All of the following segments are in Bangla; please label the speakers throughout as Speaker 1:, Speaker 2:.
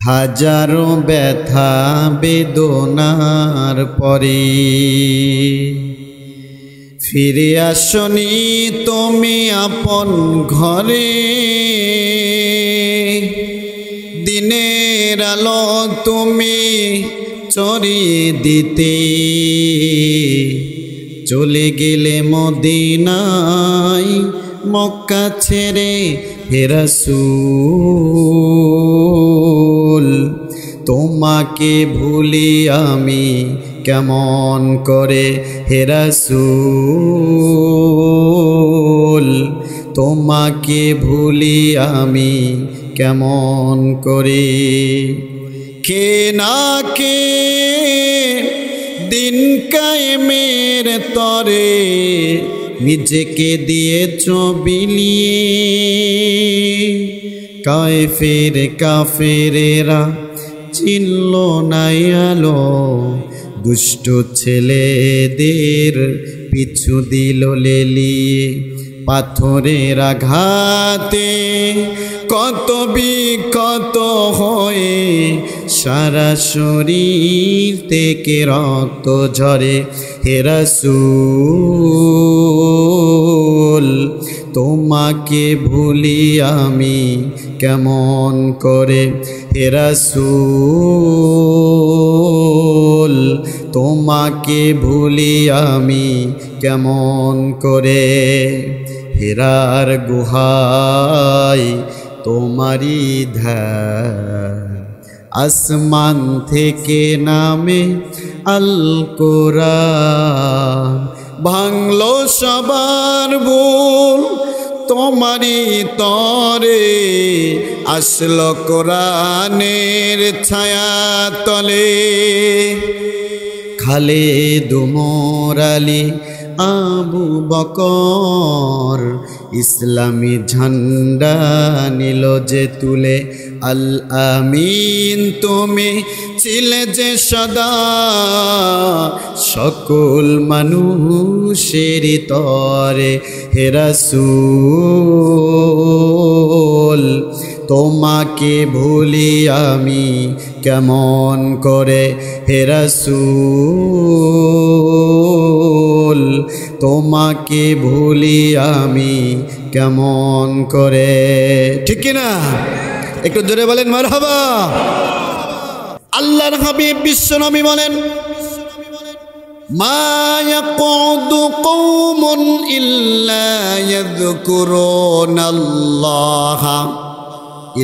Speaker 1: হাজারো ব্যথা বেদনার পরে ফিরে আসনি তুমি আপন ঘরে, দিনের আলো তুমি ছড়িয়ে দিতে চলে গেলে মদিনায় মক্কা ছেড়ে হে রাসূল। তোমাকে ভুলি আমি কেমন করে হে রাসূল, তোমাকে ভুলি আমি কেমন করে। কে না কে দিন কায়েমের তরে নিজেকে দিয়েছ বিলিয়ে, কাফেরেরা চিনল না আলো, দুষ্ট ছেলেদের পিছু দিল লেলিয়ে। পাথরের আঘাতে কত বিক্ষত হয়ে সারা শরীর থেকে রক্ত ঝরে হে রাসূল, তোমাকে ভুলি আমি কেমন করে হে রাসূল, তোমাকে ভুলি আমি কেমন করে। হেরার গুহায় তোমারি ধ্যান, আসমান থেকে নামে আল কোরআন, ভাঙলো সবার ভুল তোমারি তরে, আসলো কোরআনের ছায়া তলে। খালেদ ওমর আলী আবু বকর ইসলামী ঝান্ডা নিল যে তুলে, আল আমিন তুমি ছিলে যে সদা সকল মানুষের তরে হে রাসূল, তোমাকে ভুলি আমি কেমন করে হে রাসূল, তোমাকে ভুলি আমি কেমন করে। ঠিক কিনা? একটু জোরে বলেন মারহাবা। আল্লাহর হাবিব বিশ্বনবী বলেন, মা ইয়াকুদু কওমুন ইল্লা ইয়াযকুরুনাল্লাহা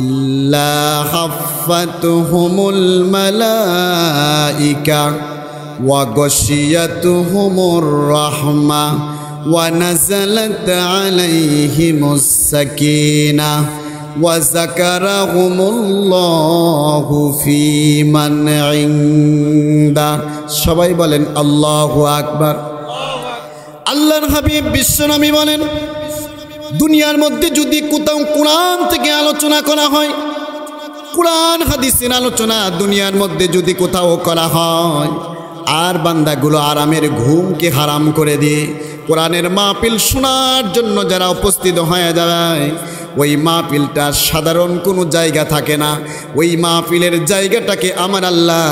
Speaker 1: ইল্লা হাফাতুহুমুল মালাইকা ওয়া গাশিয়াতুহুমুর রাহমা ওয়া নাযালাত আলাইহিমুস সাকিনাহ ওয়া যাকারাহুমুল্লাহু ফী মান ইনদা। সবাই বলেন আল্লাহু আকবার। আল্লাহর হাবিব বিশ্বনবী বলেন, দুনিয়ার মধ্যে যদি কোথাও কোরআন থেকে আলোচনা করা হয়, কোরআন হাদিসের আলোচনা দুনিয়ার মধ্যে যদি কোথাও করা হয়, আর বান্দাগুলো আরামের ঘুমকে হারাম করে দিয়ে কোরআনের মাহফিল শোনার জন্য যারা উপস্থিত হয়ে যায়, ওই মাহফিলটা সাধারণ কোনো জায়গা থাকে না, ওই মাহফিলের জায়গাটাকে আমার আল্লাহ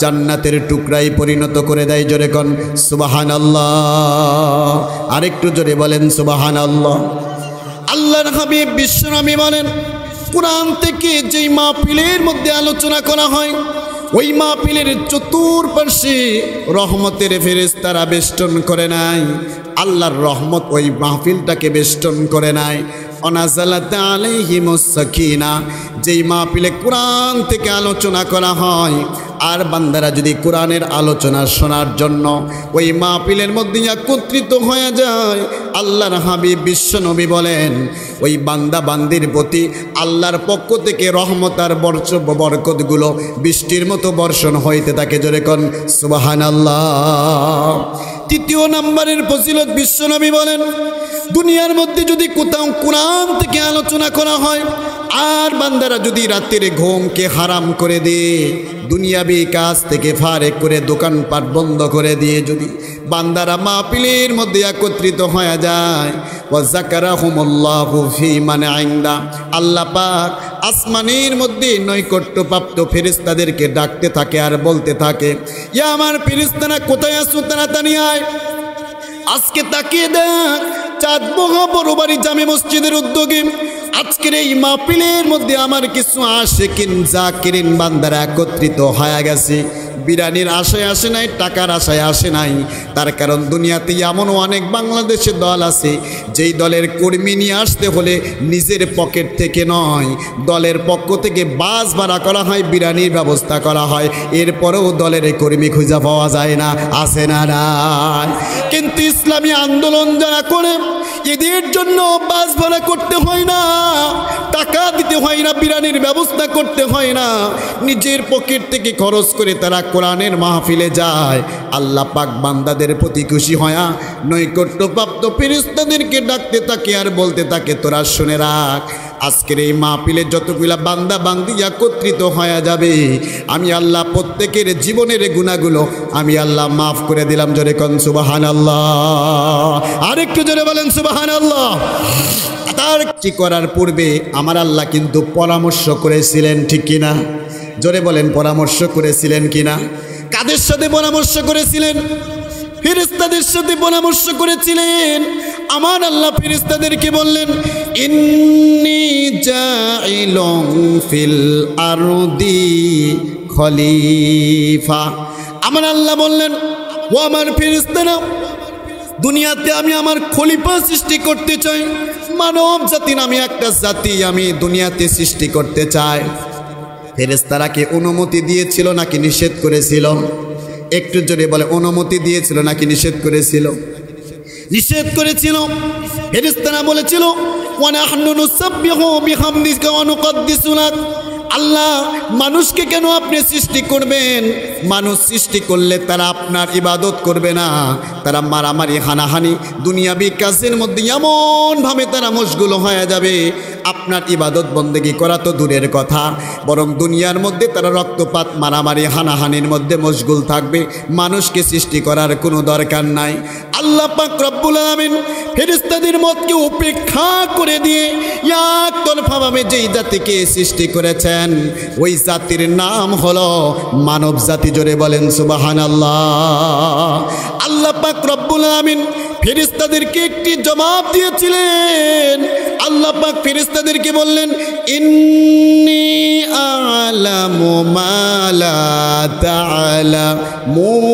Speaker 1: জান্নাতের টুকরায় পরিণত করে দেয়। জোরে কোন সুবহানাল্লাহ। আরেকটু জোরে বলেন সুবহানাল্লাহ। আল্লাহর হাবিব বিশ্বনবী বলেন, কোরআন থেকে যেই মাহফিলের মধ্যে আলোচনা করা হয়, ওই মাহফিলের চতুর্পার্শ্বে রহমতের ফেরেশতারা বেষ্টন করে নাই, আল্লাহর রহমত ওই মাহফিলটাকে বেষ্টন করে নাই। অনাজালাত আলাইহিমুস সাকিনা, যেই মাহফিলে কোরআন থেকে আলোচনা করা হয়, আর বান্দারা যদি কোরআনের আলোচনা শোনার জন্য ওই মাহফিলের মধ্যে একত্রিত হয়ে যায়, আল্লাহর হাবিব বিশ্বনবী বলেন, ওই বান্দা বান্দির প্রতি আল্লাহর পক্ষ থেকে রহমত আর বরকতগুলো বৃষ্টির মতো বর্ষণ হইতে থাকে। জোরে কোন সুবহানাল্লাহ। তৃতীয় নম্বরের ফজিলত বিশ্বনবী বলেন, দুনিয়ার মধ্যে যদি কোথাও কোরআন থেকে আলোচনা করা হয়, আর বান্দারা যদি রাতের ঘুমকে হারাম করে দিয়ে দুনিয়াবি কাজ থেকে ফারেক করে দোকানপাট বন্ধ করে দিয়ে যদি বান্দারা মাহফিলের মধ্যে একত্রিত হয়ে যায় ওয়া যাকারাহুমুল্লাহু ফি মান ইনদা, আল্লাহ পাক আসমানের মধ্যে নৈকট্যপ্রাপ্ত ফেরেশতাদেরকে ডাকতে থাকে আর বলতে থাকে, ইয়া আমার ফেরেশতারা কোথায় আছো, তাড়াতাড়ি আয়। আজকে তাকিয়ে দেখ, চাঁদ মহাবড়বাড়ি জামে মসজিদের উদ্যোগে আজকের এই মাহফিলের মধ্যে আমার কিছু আশিকিন জাকিরিন বান্দারা একত্রিত হয়ে গেছে। বিরানির আশায় আসে নাই, টাকার আশায় আসে নাই। তার কারণ দুনিয়াতে এমনও অনেক বাংলাদেশের দল আছে যেই দলের কর্মী নিয়ে আসতে হলে নিজের পকেট থেকে নয়, দলের পক্ষ থেকে বাস ভাড়া করা হয়, বিরানির ব্যবস্থা করা হয়, এরপরেও দলের কর্মী খুঁজে পাওয়া যায় না, আসে না নাই। কিন্তু ইসলামী আন্দোলন যারা করে এদের জন্য বাস ভাড়া করতে হয় না, টাকা দিতে হয় না, বিরানির ব্যবস্থা করতে হয় না, নিজের পকেট থেকে খরচ করে তারা কোরআনের মাহফিলে যায়। আল্লাহ পাক বান্দাদের প্রতি খুশি হয়া নৈকট্যপ্রাপ্ত ফেরেশতাদেরকে ডাকতে থাকে আর বলতে থাকে, তোরা শুনে রাখ, আজকের এই মাহফিলে যতগুলা বান্দা বান্দি একত্রিত হয়ে যাবে আমি আল্লাহ প্রত্যেকের জীবনের গুনাহগুলো আমি আল্লাহ মাফ করে দিলাম। জোরে কোন সুবহানাল্লাহ, আরেকটু জোরে বলেন সুবহানাল্লাহ। তার কি করার পূর্বে আমার আল্লাহ কিন্তু পরামর্শ করেছিলেন, ঠিক কিনা? জোরে বলেন, পরামর্শ করেছিলেন কিনা? কাদের সাথে পরামর্শ করেছিলেন? ফেরেশতাদের সাথে পরামর্শ করেছিলেন। আমার আল্লাহ ফেরেশতাদেরকে বললেন, ইন্নী জাইলুন ফিল আরদি খলিফা। আমার আল্লাহ বললেন, ও আমার ফেরেশতারা, দুনিয়াতে আমি আমার খলিফা সৃষ্টি করতে চাই, মানব জাতি নামে একটা জাতি আমি দুনিয়াতে সৃষ্টি করতে চাই। ফেরেশতারাকে অনুমতি দিয়েছিল নাকি নিষেধ করেছিল? একটু জোরে বলে, অনুমতি দিয়েছিল নাকি নিষেধ করেছিল? নিষেধ করেছিল। ফেরেশতারা বলেছিল, ওয়া নাহনু নুসাব্বিহু বিহামদিকা ওয়া নুকদ্দিসু লাক। আল্লাহ, মানুষকে কেন আপনি সৃষ্টি করবেন? মানুষ সৃষ্টি করলে তারা আপনার ইবাদত করবে না, তারা মারামারি হানাহানি দুনিয়াবি কাজের মধ্যে এমনভাবে তারা মশগুল হয়ে যাবে, আপনার ইবাদত বন্দেগি করা তো দূরের কথা, বরং দুনিয়ার মধ্যে তারা রক্তপাত মারামারি হানাহানির মধ্যে মশগুল থাকবে। মানুষকে সৃষ্টি করার কোনো দরকার নাই। আল্লাহ পাক রব্বুল আলামিন ফেরেশতাদের মতকে উপেক্ষা করে দিয়ে একতরফাভাবে যেই জাতিকে সৃষ্টি করেছেন ওই জাতির নাম হলো মানব জাতি। জোরে বলেন সুবহানাল্লাহ। আল্লাহ পাক রব্বুল আলামিন ফেরেশতাদেরকে একটি জবাব দিয়েছিলেন। আল্লাহ পাক ফেরেশতাদেরকে বললেন, ইন্নী আ'লামু মা লা তা'লামুন।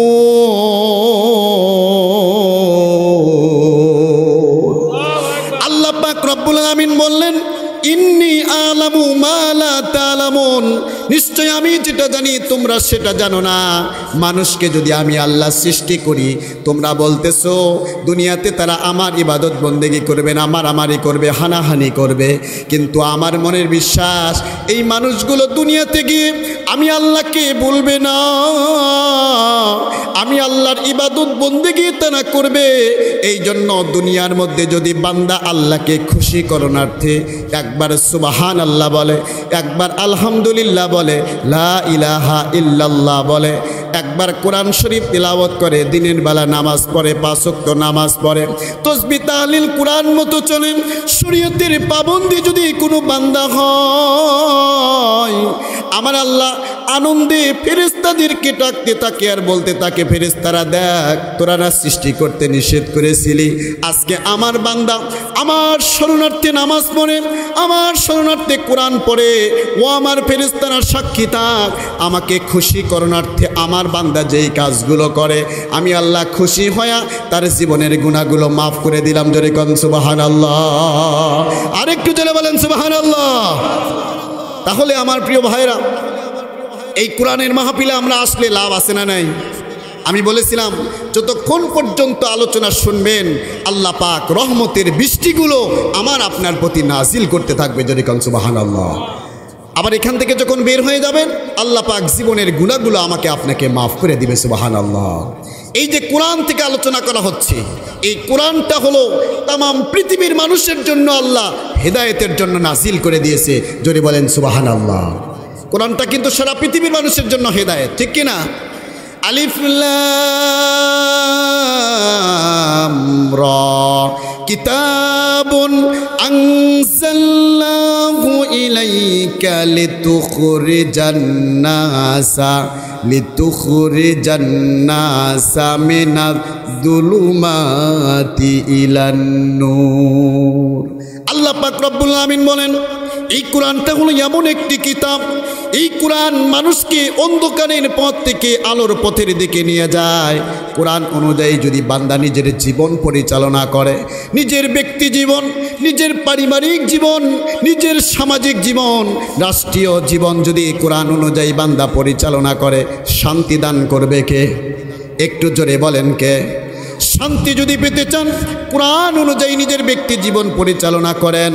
Speaker 1: আল্লাহ পাক রব্বুল আলামিন বললেন, ইন্নী আ'লামু মা লা তা'লামুন, নিশ্চয় আমি যেটা জানি তোমরা সেটা জানো না। মানুষকে যদি আমি আল্লাহ সৃষ্টি করি, তোমরা বলতেছো দুনিয়াতে তারা আমার ইবাদত বন্দেগি করবে না, মারামারি করবে, হানাহানি করবে, কিন্তু আমার মনের বিশ্বাস এই মানুষগুলো দুনিয়াতে গিয়ে আমি আল্লাহকে বলবে না, আমি আল্লাহর ইবাদত বন্দেগি তারা করবে। এই জন্য দুনিয়ার মধ্যে যদি বান্দা আল্লাহকে খুশি করণার্থে একবার সুবহানাল্লাহ বলে, একবার আলহামদুলিল্লাহ বলে, লা ইলাহা ইল্লাল্লাহ বলে, একবার কোরআন শরীফ তিলাওয়াত করে, দিনের বেলা নামাজ পড়ে, 5 ওয়াক্ত নামাজ পড়ে, তাসবিহ তাহলিল কোরআন মতো চলে, শরীয়তের পাবন্দি যদি কোনো বান্দা হয়, আমার আল্লাহ আনন্দে ফেরেশতাদেরকে ডাকতে থাকে আর বলতে থাকে, ফেরেশতারা দেখ, তোরা না সৃষ্টি করতে নিষেধ করেছিলি, আজকে আমার বান্দা আমার শরণার্থে নামাজ পড়ে, আমার শরণার্থে কোরআন পড়ে, ও আমার ফেরেশতারা সাক্ষী থাক, আমাকে খুশি করণার্থে আমার বান্দা যেই কাজগুলো করে আমি আল্লাহ খুশি হয়া তার জীবনের গুনাহগুলো মাফ করে দিলাম। জোরে কোন সুবহানাল্লাহ, আরেকটু জোরে বলেন সুবহানাল্লাহ। তাহলে আমার প্রিয় ভাইরা, এই কোরআনের মাহফিলে আমরা আসলে লাভ আছে না নাই? আমি বলেছিলাম যতক্ষণ পর্যন্ত আলোচনা শুনবেন আল্লাহ পাক রহমতের বৃষ্টিগুলো আমার আপনার প্রতি নাজিল করতে থাকবে। জোরে কোন সুবহানাল্লাহ। আবার এখান থেকে যখন বের হয়ে যাবেন আল্লাহ পাক জীবনের গুনাহগুলো আমাকে আপনাকে মাফ করে দিবে। সুবহানাল্লাহ। এই যে কোরআন থেকে আলোচনা করা হচ্ছে, এই কোরআনটা হলো তামাম পৃথিবীর মানুষের জন্য আল্লাহ হেদায়েতের জন্য নাজিল করে দিয়েছে। যদি বলেন সুবহানাল্লাহ। কোরআনটা কিন্তু সারা পৃথিবীর মানুষের জন্য হেদায়েত, ঠিক কিনা? আলিফ লাম রা কিতাবুন আনজালনাহু ইলাইকা লিতুখরিজান নাসা মিনাজ যুলুমাতি ইলান নূর। আল্লাহ পাক রব্বুল আমিন বলেন, এই কোরআনটা হলো এমন একটি কিতাব, এই কোরআন মানুষকে অন্ধকারের পথ থেকে আলোর পথের দিকে নিয়ে যায়। কোরআন অনুযায়ী যদি বান্দা নিজের জীবন পরিচালনা করে, নিজের ব্যক্তি জীবন, নিজের পারিবারিক জীবন, নিজের সামাজিক জীবন, রাষ্ট্রীয় জীবন যদি কোরআন অনুযায়ী বান্দা পরিচালনা করে, শান্তি দান করবে কে? একটু জোরে বলেন কে? শান্তি যদি পেতে চান, কোরআন অনুযায়ী নিজের ব্যক্তি জীবন পরিচালনা করেন,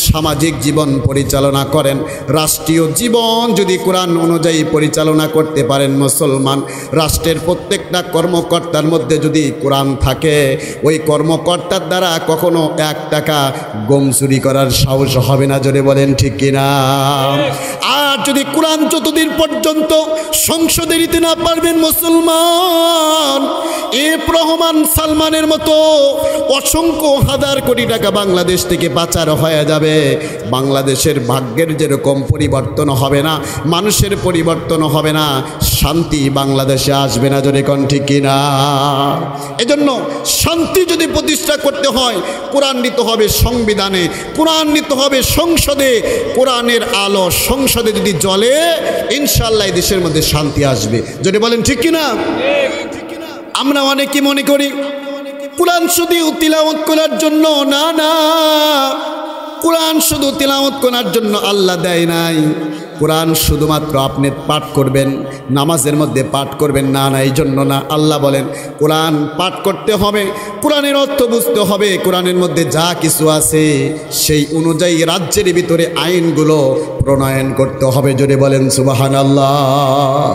Speaker 1: সামাজিক জীবন পরিচালনা করেন, রাষ্ট্রীয় জীবন যদি কোরআন অনুযায়ী পরিচালনা করতে পারেন মুসলমান, রাষ্ট্রের প্রত্যেকটা কর্মকর্তার মধ্যে যদি কোরআন থাকে, ওই কর্মকর্তার দ্বারা কখনো 1 টাকা গম চুরি করার সাহস হবে না। জোরে বলেন ঠিক কিনা? আর যদি কোরআন যতদিন পর্যন্ত সংসদে দিতে না পারবেন মুসলমান, রহমান সালমানের মতো অসংখ্য হাজার কোটি টাকা বাংলাদেশ থেকে পাচার হয়ে যাবে। বাংলাদেশের ভাগ্যের যেরকম পরিবর্তন হবে না, মানুষের পরিবর্তন হবে না, শান্তি বাংলাদেশে আসবে না। জোরে কোন ঠিক কিনা? এজন্য শান্তি যদি প্রতিষ্ঠা করতে হয়, কোরআন নিতে হবে সংবিধানে, কোরআন নিতে হবে সংসদে। কোরআনের আলো সংসদে যদি জ্বলে, ইনশাআল্লাহ এই দেশের মধ্যে শান্তি আসবে। যদি বলেন ঠিক কিনা? আমরা অনেকে মনে করি কোরআন শুধু তিলাওয়াত করার জন্য, না না, কোরআন শুধু তিলাওয়াত করার জন্য আল্লাহ দেয় নাই। কোরআন শুধুমাত্র আপনি পাঠ করবেন, নামাজের মধ্যে পাঠ করবেন, না না, এই জন্য না। আল্লাহ বলেন কোরআন পাঠ করতে হবে, কোরআনের অর্থ বুঝতে হবে, কোরআনের মধ্যে যা কিছু আছে সেই অনুযায়ী রাজ্যের ভিতরে আইনগুলো প্রণয়ন করতে হবে। যদি বলেন সুবহানাল্লাহ।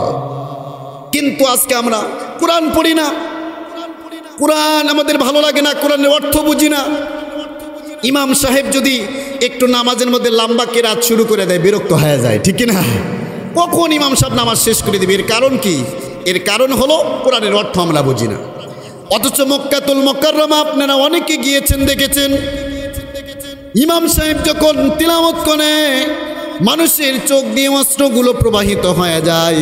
Speaker 1: কিন্তু আজকে আমরা কোরআন পড়ি না, কোরআন আমাদের ভালো লাগে না, কোরআনের অর্থ বুঝি না। ইমাম সাহেব যদি একটু নামাজের মধ্যে লম্বা কেরাত শুরু করে দেয়, বিরক্ত হয়ে যায়, ঠিক না? কখন ইমাম সাহেব নামাজ শেষ করে দেবে? এর কারণ কি? এর কারণ হলো কোরআনের অর্থ আমরা বুঝি না। অথচ মক্কাতুল মুকাররমা আপনারা অনেকে গিয়েছেন, দেখেছেন, ইমাম সাহেব যখন তিলাওয়াত করে মানুষের চোখ দিয়ে অস্ত্রগুলো প্রবাহিত হয়ে যায়।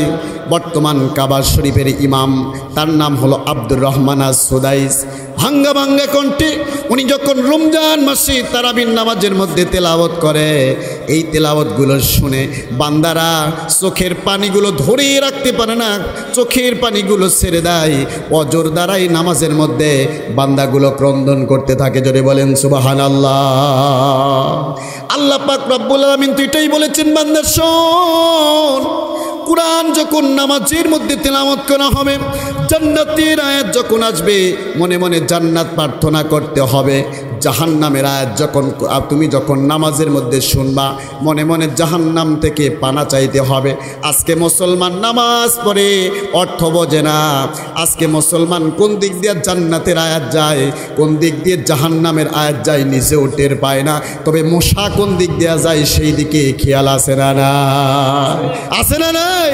Speaker 1: বর্তমান কাবা শরীফের ইমাম, তার নাম হলো আব্দুর রহমান আস-সুদাইস। ভাঙ্গা ভাঙ্গা কণ্ঠে উনি যখন রমজান মাসে তারাবির নামাজের মধ্যে তেলাওয়াত করে, এই তেলাওয়াতগুলো শুনে বান্দারা চোখের পানিগুলো ধরে রাখতে পারে না, চোখের পানিগুলো ছেড়ে দেয়। অজর দ্বারাই নামাজের মধ্যে বান্দাগুলো ক্রন্দন করতে থাকে। জোরে বলেন সুবহানাল্লাহ। আল্লাহ পাক রব্বুল আলামিন তো এটাই বলেছেন, বান্দা শোন, কোরআন যখন নামাজের মধ্যে তেলাওয়াত করা হবে, জান্নাতের আয়াত যখন আসবে, মনে মনে জান্নাত প্রার্থনা করতে হবে। জাহান্নামের আয়াত তুমি যখন নামাজের মধ্যে শুনবা, মনে মনে জাহান্নাম থেকে পানা চাইতে হবে। আজকে মুসলমান নামাজ পড়ে অর্থ বোঝে না। আজকে মুসলমান কোন দিক দিয়ে জান্নাতের আয়াত যায়, কোন দিক দিয়ে জাহান্নামের আয়াত যায়, নিজেও টের পায় না। তবে মশা কোন দিক দিয়ে যায় সেই দিকে খেয়াল আছে না? না আছে না? নাই।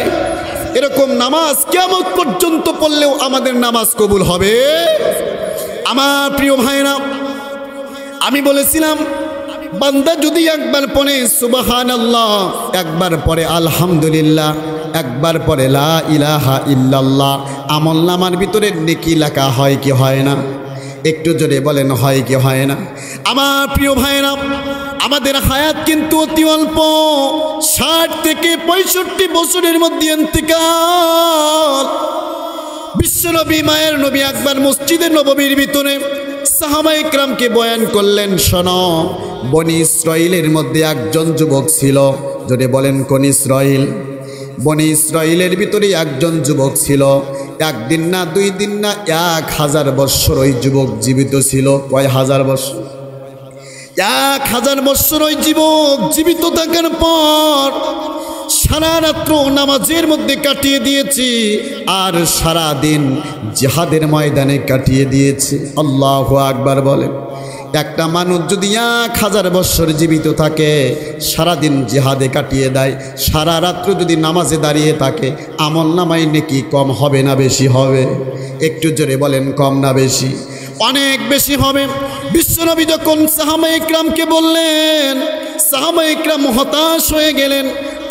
Speaker 1: এরকম নামাজ কিয়ামত পর্যন্ত পড়লেও আমাদের নামাজ কবুল হবে। আমার প্রিয় ভাইরা, আমি বলেছিলাম বান্দা যদি একবার পড়ে সুবহানাল্লাহ, একবার পড়ে আলহামদুলিল্লাহ, একবার পড়ে লা ইলাহা ইল্লাল্লাহ, আমলনামার ভিতরে নেকি লেখা হয় কি হয় না? একটু জোরে বলেন, হয় কি হয় না? আমার প্রিয় ভাইরা, আমাদের হায়াত কিন্তু অতি অল্প, 60 থেকে 65 বছরের মধ্যে ইন্তেকাল। বিশ্বনবী মায়ের নবী একবার মসজিদে নববীর ভিতরে সাহাবায়ে কেরামকে বয়ান করলেন, শোনো, বনি ইসরাইলের মধ্যে একজন যুবক ছিল। যদি বলেন কোন ইসরাইল? বনি ইসরাইলের ভিতরে একজন যুবক ছিল। একদিন না, 2 দিন না, 1000 বৎসর ওই যুবক জীবিত ছিল। কয় হাজার বৎসর? 1000 বৎসর ওই যুবক জীবিত থাকার পর সারা রাত্র নামাজের মধ্যে কাটিয়ে দিয়েছি আর সারা দিন জিহাদের ময়দানে কাটিয়ে দিয়েছি। আল্লাহু আকবার বলেন। একটা মানুষ যদি 1000 বছর জীবিত থাকে, সারাদিন জিহাদে কাটিয়ে দেয়, সারা রাত্র যদি নামাজে দাঁড়িয়ে থাকে, আমল নামায় নেকি কম হবে না বেশি হবে? একটু জোরে বলেন, কম না বেশি? অনেক বেশি হবে। বিশ্বনবী যখন সাহাবায়ে ইকরামকে বললেন, সাহাবায়ে ইকরাম হতাশ হয়ে গেলেন,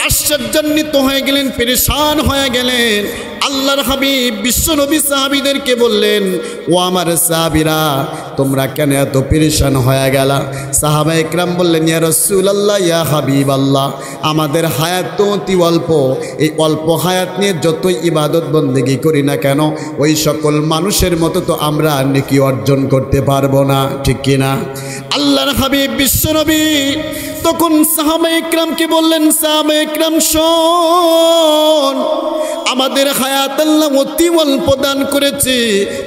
Speaker 1: আশ্চর্যান্বিত হয়ে গেলেন, পেরেশান হয়ে গেলেন। আল্লাহর হাবিব বিশ্বনবী সাহাবীদেরকে বললেন, ও আমার সাহাবীরা, তোমরা কেন এত পেরেশান হয়ে গেলা? সাহাবায়ে ইকরাম বললেন, ইয়া রাসূলুল্লাহ, ইয়া হাবিবাল্লাহ, আমাদের হায়াত তো অতি অল্প, এই অল্প হায়াত নিয়ে যতই ইবাদত বন্দেগী করি না কেন, ওই সকল মানুষের মতো তো আমরা নেকি অর্জন করতে পারবো না, ঠিক কিনা? আল্লাহর হাবিব বিশ্বনবী তখন সাহাবায়ে ইকরামকে বললেন, সাহাবায়ে ইকরাম শোন, আমাদের হায়াত আল্লাহ অতি অল্প দান করেছে,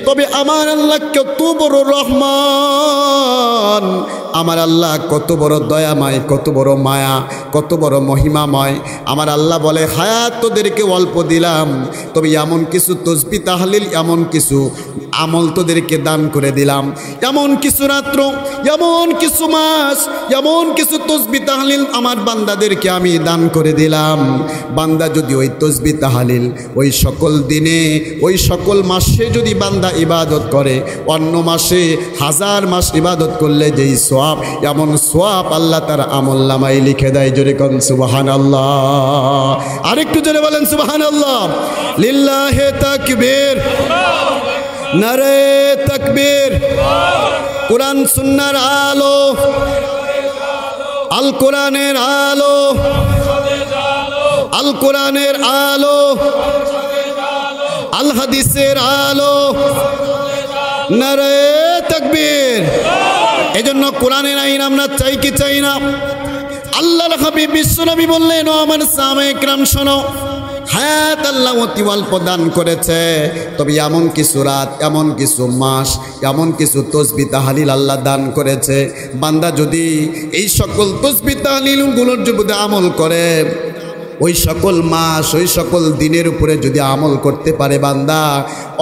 Speaker 1: তবে আমার আল্লাহ কত বড় রহমান, আমার আল্লাহ কত বড় দয়াময়, কত বড় মায়া, কত বড় মহিমাময়। আমার আল্লাহ বলে, হায়াত তোদেরকে অল্প দিলাম, তবে এমন কিছু তসবিহ তাহলিল, এমন কিছু আমল তোদেরকে দান করে দিলাম, এমন কিছু রাত্র, এমন কিছু মাস, এমন কিছু তসবিহ তাহলিল আমার বান্দাদেরকে আমি দান করে দিলাম। বান্দা যদি ওই তসবিহ তাহলিল ওই সকল দিনে, ওই সকল মাসে যদি বান্দা ইবাদত করে, অন্য মাসে 1000 মাস ইবাদত করলে যেই সোয়াব, এমন সোয়াব আল্লাহ তার আমল নামায় লিখে দেয়। জোরে কোন সুবহানাল্লাহ? আরেকটু জোরে বলেন সুবহানাল্লাহ। লিল্লাহি তাকবীর, নারে তাকবীর। কোরআন সুন্নাহর আলো, আল কোরআনের আলো, আল কোরআনের আলো, আল হাদিসের আলো, নারে তাকবীর। এজন্য কোরআনের আইন আমরা চাই কি চাই না? আল্লাহর হাবিব বিশ্বনবী বললেন, ও আমার সাহাবায়ে ইকরাম শোনো, হায়াত আল্লাহ অতি অল্প দান করেছে, তবে এমন কিছু রাত, এমন কিছু মাস, এমন কিছু তসবিহ তাহলিল আল্লাহ দান করেছে। বান্দা যদি এই সকল তসবিহ তাহলিলগুলোর যদি আমল করে, ওই সকল মাস, ওই সকল দিনের উপরে যদি আমল করতে পারে বান্দা,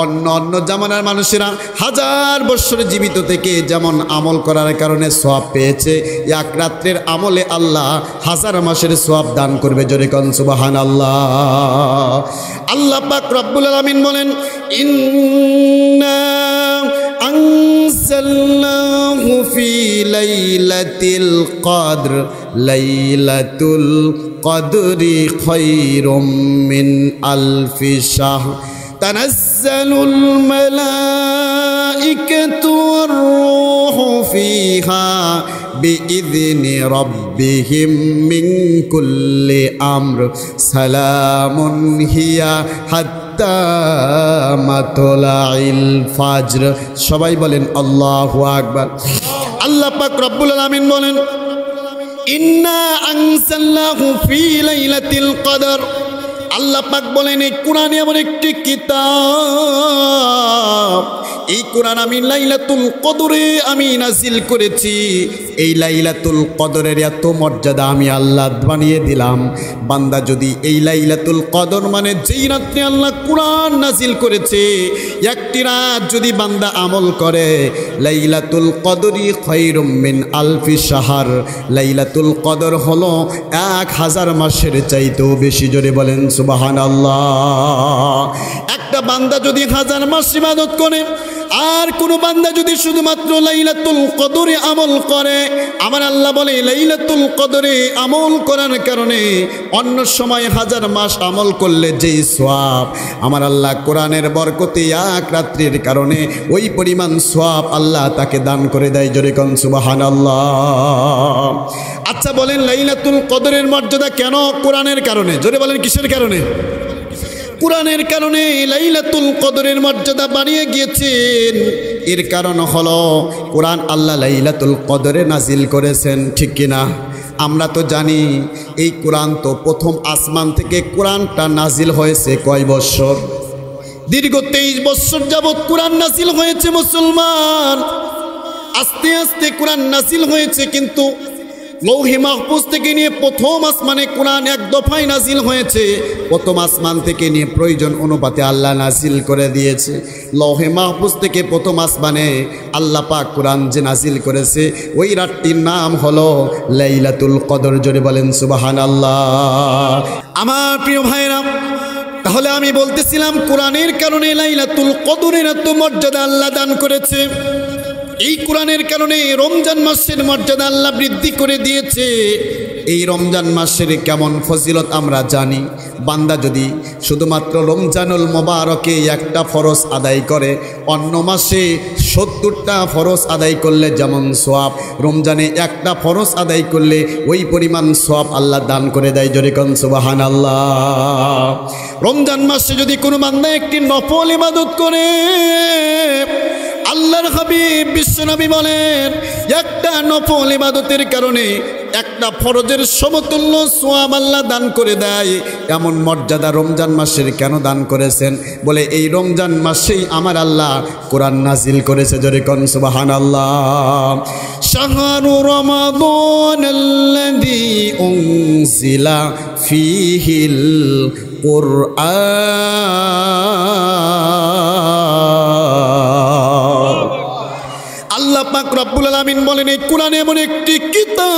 Speaker 1: অন্য অন্য জামানার মানুষেরা 1000 বছর জীবিত থেকে যেমন আমল করার কারণে সওয়াব পেয়েছে, এক রাত্রের আমলে আল্লাহ 1000 মাসের সওয়াব দান করবে। জোরে কোন সুবহানাল্লাহ। আল্লাহ পাক রব্বুল আলামিন বলেন, ইন্না আনজালনাহু ফি লাইলাতিল কদর, লাইলাতুল কদরি খায়রুম মিন আলফি শাহর, তানাজ্জালুল মালাইকাতু ওয়ার রূহু ফিহা বিইذনি রাব্বিহিম মিন কুল্লি আমর, সালামুন হিয়া হাত্তা মাতলাইল ফাজর। সবাই বলেন আল্লাহু আকবার। আল্লাহ পাক রব্বুল আলামিন বলেন, ইন্না আনজালনাহু ফি লাইলাতিল কদর। আল্লাহ পাক বলেন, এই কোরআন এমন একটি কিতাব, এই কোরআন আমি লাইলাতুল কদরে আমি নাজিল করেছি। এই লাইলাতুল কদরের এত মর্যাদা আমি আল্লাহ বানিয়ে দিলাম। বান্দা যদি এই লাইলাতুল কদর মানে যেই রাত্রে আল্লাহ কোরআন নাজিল করেছে, একটি রাত যদি বান্দা আমল করে, লাইলাতুল কদরি খায়রুম মিন আলফি শাহর, লাইলাতুল কদর হলো 1000 মাসের চাইতেও বেশি। জোরে বলেন সুবহানাল্লাহ। একটা বান্দা যদি 1000 মাস ইবাদত করে, আর কোনো বান্দা যদি শুধুমাত্র লাইলাতুল কদরে আমল করে, আমার আল্লাহ বলে লাইলাতুল কদরে আমল করার কারণে অন্য সময় 1000 মাস আমল করলে যেই সওয়াব, আমার আল্লাহ কোরআনের বরকতে এক রাত্রির কারণে ওই পরিমাণ সওয়াব আল্লাহ তাকে দান করে দেয়। জোরে কোন সুবহানাল্লাহ। আচ্ছা বলেন, লাইলাতুল কদরের মর্যাদা কেন? কোরআনের কারণে। জোরে বলেন, কিসের কারণে? কোরআনের কারণে লাইলাতুল কদরের মর্যাদা বাড়িয়ে গিয়েছেন। এর কারণ হলো কোরআন আল্লাহ লাইলাতুল কদরে নাজিল করেছেন, ঠিক কিনা? আমরা তো জানি এই কোরআন তো প্রথম আসমান থেকে কোরআনটা নাজিল হয়েছে কয় বছর? দীর্ঘ 23 বছর যাবৎ কোরআন নাজিল হয়েছে মুসলমান। আস্তে আস্তে কোরআন নাজিল হয়েছে, কিন্তু লৌহে মাহফুজ থেকে নিয়ে প্রথম আসমানে কোরআন এক দফায় নাজিল হয়েছে, প্রথম আসমান থেকে নিয়ে প্রয়োজন অনুপাতে আল্লাহ নাজিল করে দিয়েছে। লৌহে মাহফুজ থেকে প্রথম আসমানে আল্লাহ পাক কোরআন যে নাজিল করেছে ওই রাতটির নাম হলো লাইলাতুল কদর। জোরে বলেন সুবহানাল্লাহ। আমার প্রিয় ভাইরা, তাহলে আমি বলতেছিলাম কোরআনের কারণে লাইলাতুল কদরের এত মর্যাদা আল্লাহ দান করেছে। এই কোরআনের কারণে রমজান মাসের মর্যাদা আল্লাহ বৃদ্ধি করে দিয়েছে। এই রমজান মাসের কেমন ফজিলত আমরা জানি। বান্দা যদি শুধুমাত্র রমজানুল মোবারকে একটা ফরজ আদায় করে, অন্য মাসে 70টা ফরজ আদায় করলে যেমন সওয়াব, রমজানে একটা ফরজ আদায় করলে ওই পরিমাণ সওয়াব আল্লাহ দান করে দেয়। জোরে কোন সুবহানাল্লাহ। রমজান মাসে যদি কোনো বান্দা একটি নফল ইবাদত করে, আল্লাহর হাবিব বিশ্বনবী বলেন একটা নফল ইবাদতের কারণে একটা ফরজের সমতুল্য সওয়াব আল্লাহ দান করে দেয়। এমন মর্যাদা রমজান মাসের কেন দান করেছেন? বলে এই রমজান মাসেই আমার আল্লাহ কোরআন নাজিল করেছে। জোরে কোন সুবহানাল্লাহ। শাহরু রমাদানাল্লাযী উনজিলা ফীহিল কুরআন। আল্লাহ পাক রব্বুল আলামিন বলেন এই কোরআন এমন একটি কিতাব,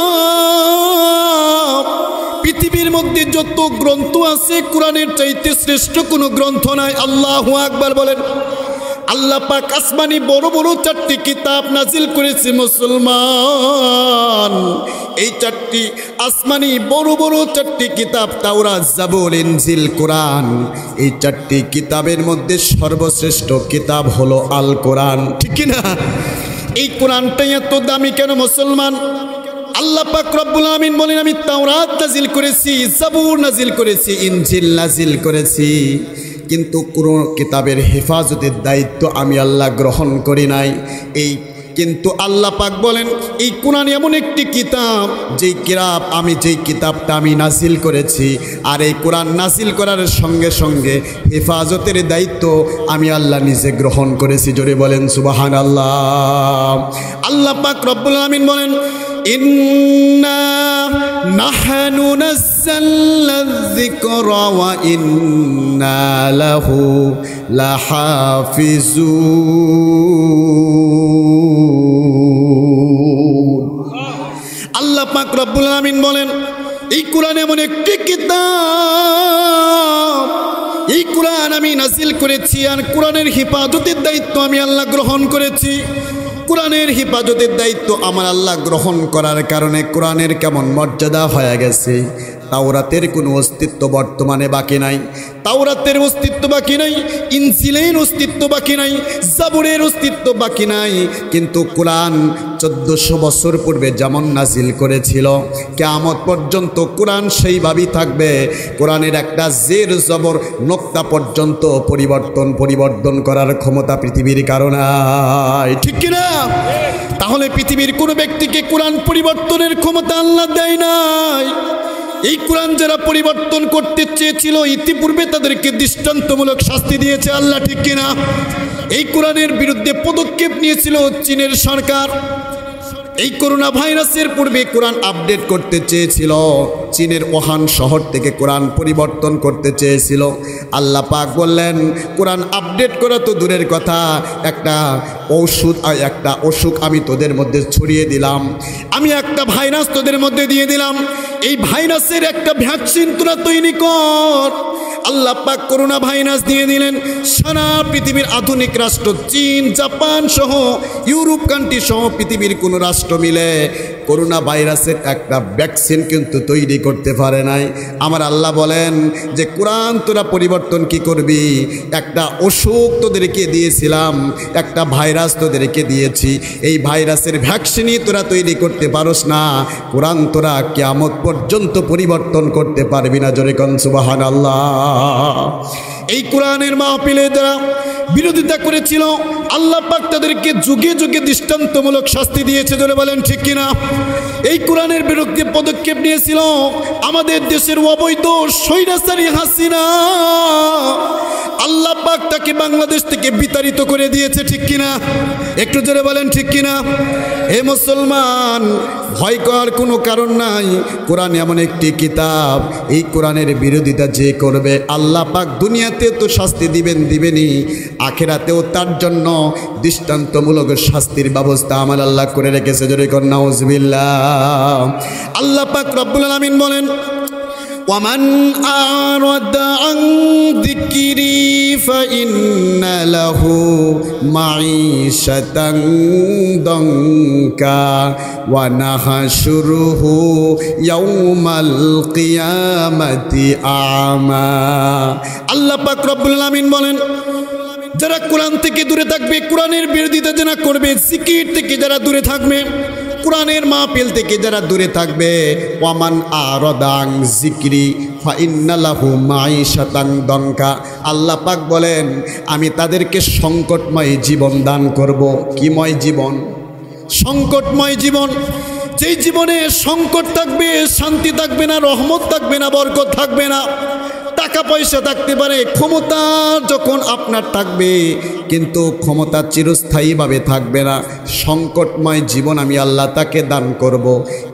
Speaker 1: পৃথিবীর মধ্যে যত গ্রন্থ আছে কোরআনের চাইতে শ্রেষ্ঠ কোনো গ্রন্থ নাই। আল্লাহু আকবার বলেন। আল্লাহ পাক আসমানি বড় বড় 4টি কিতাব নাজিল করেছে মুসলমান। এই 4টি আসমানি বড় বড় 4টি কিতাব, তাওরাত, জাবুর, ইনজিল, কোরআন। এই 4টি কিতাবের মধ্যে সর্বশ্রেষ্ঠ কিতাব হলো আল কোরআন। ঠিক কি না? এই কোরআনটাই এত দামি কেন মুসলমান? আল্লাহ পাক রব্বুল আমিন বলেন আমি তাওরাত নাজিল করেছি, জাবুর নাজিল করেছি, ইনজিল নাজিল করেছি, কিন্তু কোন কিতাবের হেফাজতের দায়িত্ব আমি আল্লাহ গ্রহণ করি নাই। কিন্তু আল্লাহ পাক বলেন এই কোরআন এমন একটি কিতাব যেই কিতাবটা আমি নাজিল করেছি, আর এই কোরআন নাজিল করার সঙ্গে সঙ্গে হেফাজতের দায়িত্ব আমি আল্লাহ নিজে গ্রহণ করেছি। জোরে বলেন সুবহানাল্লাহ। আল্লাহ পাক রব্বুল আমিন বলেন ইন্না নাহনু নাযালনা যিকরা ওয়া ইন্না লাহু লাহাফিজুন। আল্লাহ পাক রব্বুল আমিন বলেন এই কোরআন এমন একটি কিতাব, এই কোরআন আমি নাজিল করেছি, আর কোরআনের হেফাজতের দায়িত্ব আমি আল্লাহ গ্রহণ করেছি। কোরআনের হেফাজতের দায়িত্ব আমার আল্লাহ গ্রহণ করার কারণে কোরআনের কেমন মর্যাদা হয়ে গেছে। তাওরাতের কোনো অস্তিত্ব বর্তমানে বাকি নাই, তাওরাতের অস্তিত্ব বাকি নাই, ইনজিলের অস্তিত্ব বাকি নাই, জাবুরের অস্তিত্ব বাকি নাই, কিন্তু কোরআন 1400 বছর পূর্বে যেমন নাজিল করেছিল কিয়ামত পর্যন্ত কোরআন সেইভাবেই থাকবে। কোরআনের একটা জের জবর নোক্তা পর্যন্ত পরিবর্তন করার ক্ষমতা পৃথিবীর কারণে। ঠিক কিনা? তাহলে পৃথিবীর কোনো ব্যক্তিকে কোরআন পরিবর্তনের ক্ষমতা আল্লাহ দেয় নাই। এই কোরআন যারা পরিবর্তন করতে চেয়েছিল ইতিপূর্বে তাদেরকে দৃষ্টান্তমূলক শাস্তি দিয়েছে আল্লাহ। ঠিক কিনা? এই কোরআনের বিরুদ্ধে পদক্ষেপ নিয়েছিল চীনের সরকার। এই করোনা ভাইরাসের পূর্বে কোরআন আপডেট করতে চেয়েছিল, চীনের ওহান শহর থেকে কোরআন পরিবর্তন করতে চেয়েছিল। আল্লাহ পাক বললেন কোরআন আপডেট করা তো দূরের কথা, একটা অসুখ আমি তোদের মধ্যে ছড়িয়ে দিলাম, আমি একটা ভাইরাস তোদের মধ্যে দিয়ে দিলাম, এই ভাইরাসের একটা ভ্যাকসিন তোরা তৈরি কর। আল্লাহ পাক করোনা ভাইরাস দিয়ে দিলেন। সারা পৃথিবীর আধুনিক রাষ্ট্র চীন, জাপান সহ ইউরোপ কান্ট্রি সহ পৃথিবীর কোনো রাষ্ট্র মিলে করোনা ভাইরাসের একটা ভ্যাকসিন কিন্তু তৈরি করতে পারে নাই। আমার আল্লাহ বলেন যে কোরআন তোরা পরিবর্তন কি করবি? একটা অসুখ তোদেরকে দিয়েছিলাম, একটা ভাইরাস তোদেরকে দিয়েছি, এই ভাইরাসের ভ্যাকসিনই তোরা তৈরি করতে পারোস না, কোরআন তোরা কিয়ামত পর্যন্ত পরিবর্তন করতে পারবি না। জোরে কোন সুবহানাল্লাহ। এই কোরআনের মাহফিলে যারা বিরোধিতা করেছিল আল্লাহ পাক তাদেরকে যুগে যুগে দৃষ্টান্তমূলক শাস্তি দিয়েছে। জোরে বলেন ঠিক কিনা? এই কোরআনের বিরুদ্ধে পদক্ষেপ নিয়েছিল আমাদের দেশের অবৈধ স্বৈরাচারী হাসিনা। আল্লাহ পাক তাকে বাংলাদেশ থেকে বিতাড়িত করে দিয়েছে, ঠিক কিনা? একটু জোরে বলেন ঠিক কিনা? এ মুসলমান, ভয় করার কোনো কারণ নাই। কোরআন এমন একটি কিতাব, এই কোরআনের বিরোধিতা যে করবে আল্লাহ পাক দুনিয়াতে তো শাস্তি দিবেনই, আখিরাতেও তার জন্য দৃষ্টান্তমূলক শাস্তির ব্যবস্থা আমার আল্লাহ করে রেখেছে। জোরে কর নাউজুবিল্লাহ। আল্লাহ পাক রব্বুল আলামিন বলেন, ومن أعرض عن ذكري فإن له معيشة ضنكا ونحشره يوم القيامة أعمى। আল্লাহ পাক রব্বুল আলামিন বলেন, যারা কোরআন থেকে দূরে থাকবে, কোরআনের বিরোধিতা যারা করবে, জিকির থেকে যারা দূরে থাকবে, কোরআনের মাহফিল থেকে যারা দূরে থাকবে, ওয়ামান আরাদাং যিকরি ফাইন্না লাহু মাঈশাতান দনকা, আল্লাহ পাক বলেন আমি তাদেরকে সংকটময় জীবন দান করব। কিময় জীবন? সংকটময় জীবন। যেই জীবনে সংকট থাকবে, শান্তি থাকবে না, রহমত থাকবে না, বরকত থাকবে না। টাকা পয়সা থাকতে পারে, ক্ষমতা যখন আপনার থাকবে, কিন্তু ক্ষমতা চিরস্থায়ীভাবে থাকবে না। সংকটময় জীবন আমি আল্লাহ তাকে দান করব।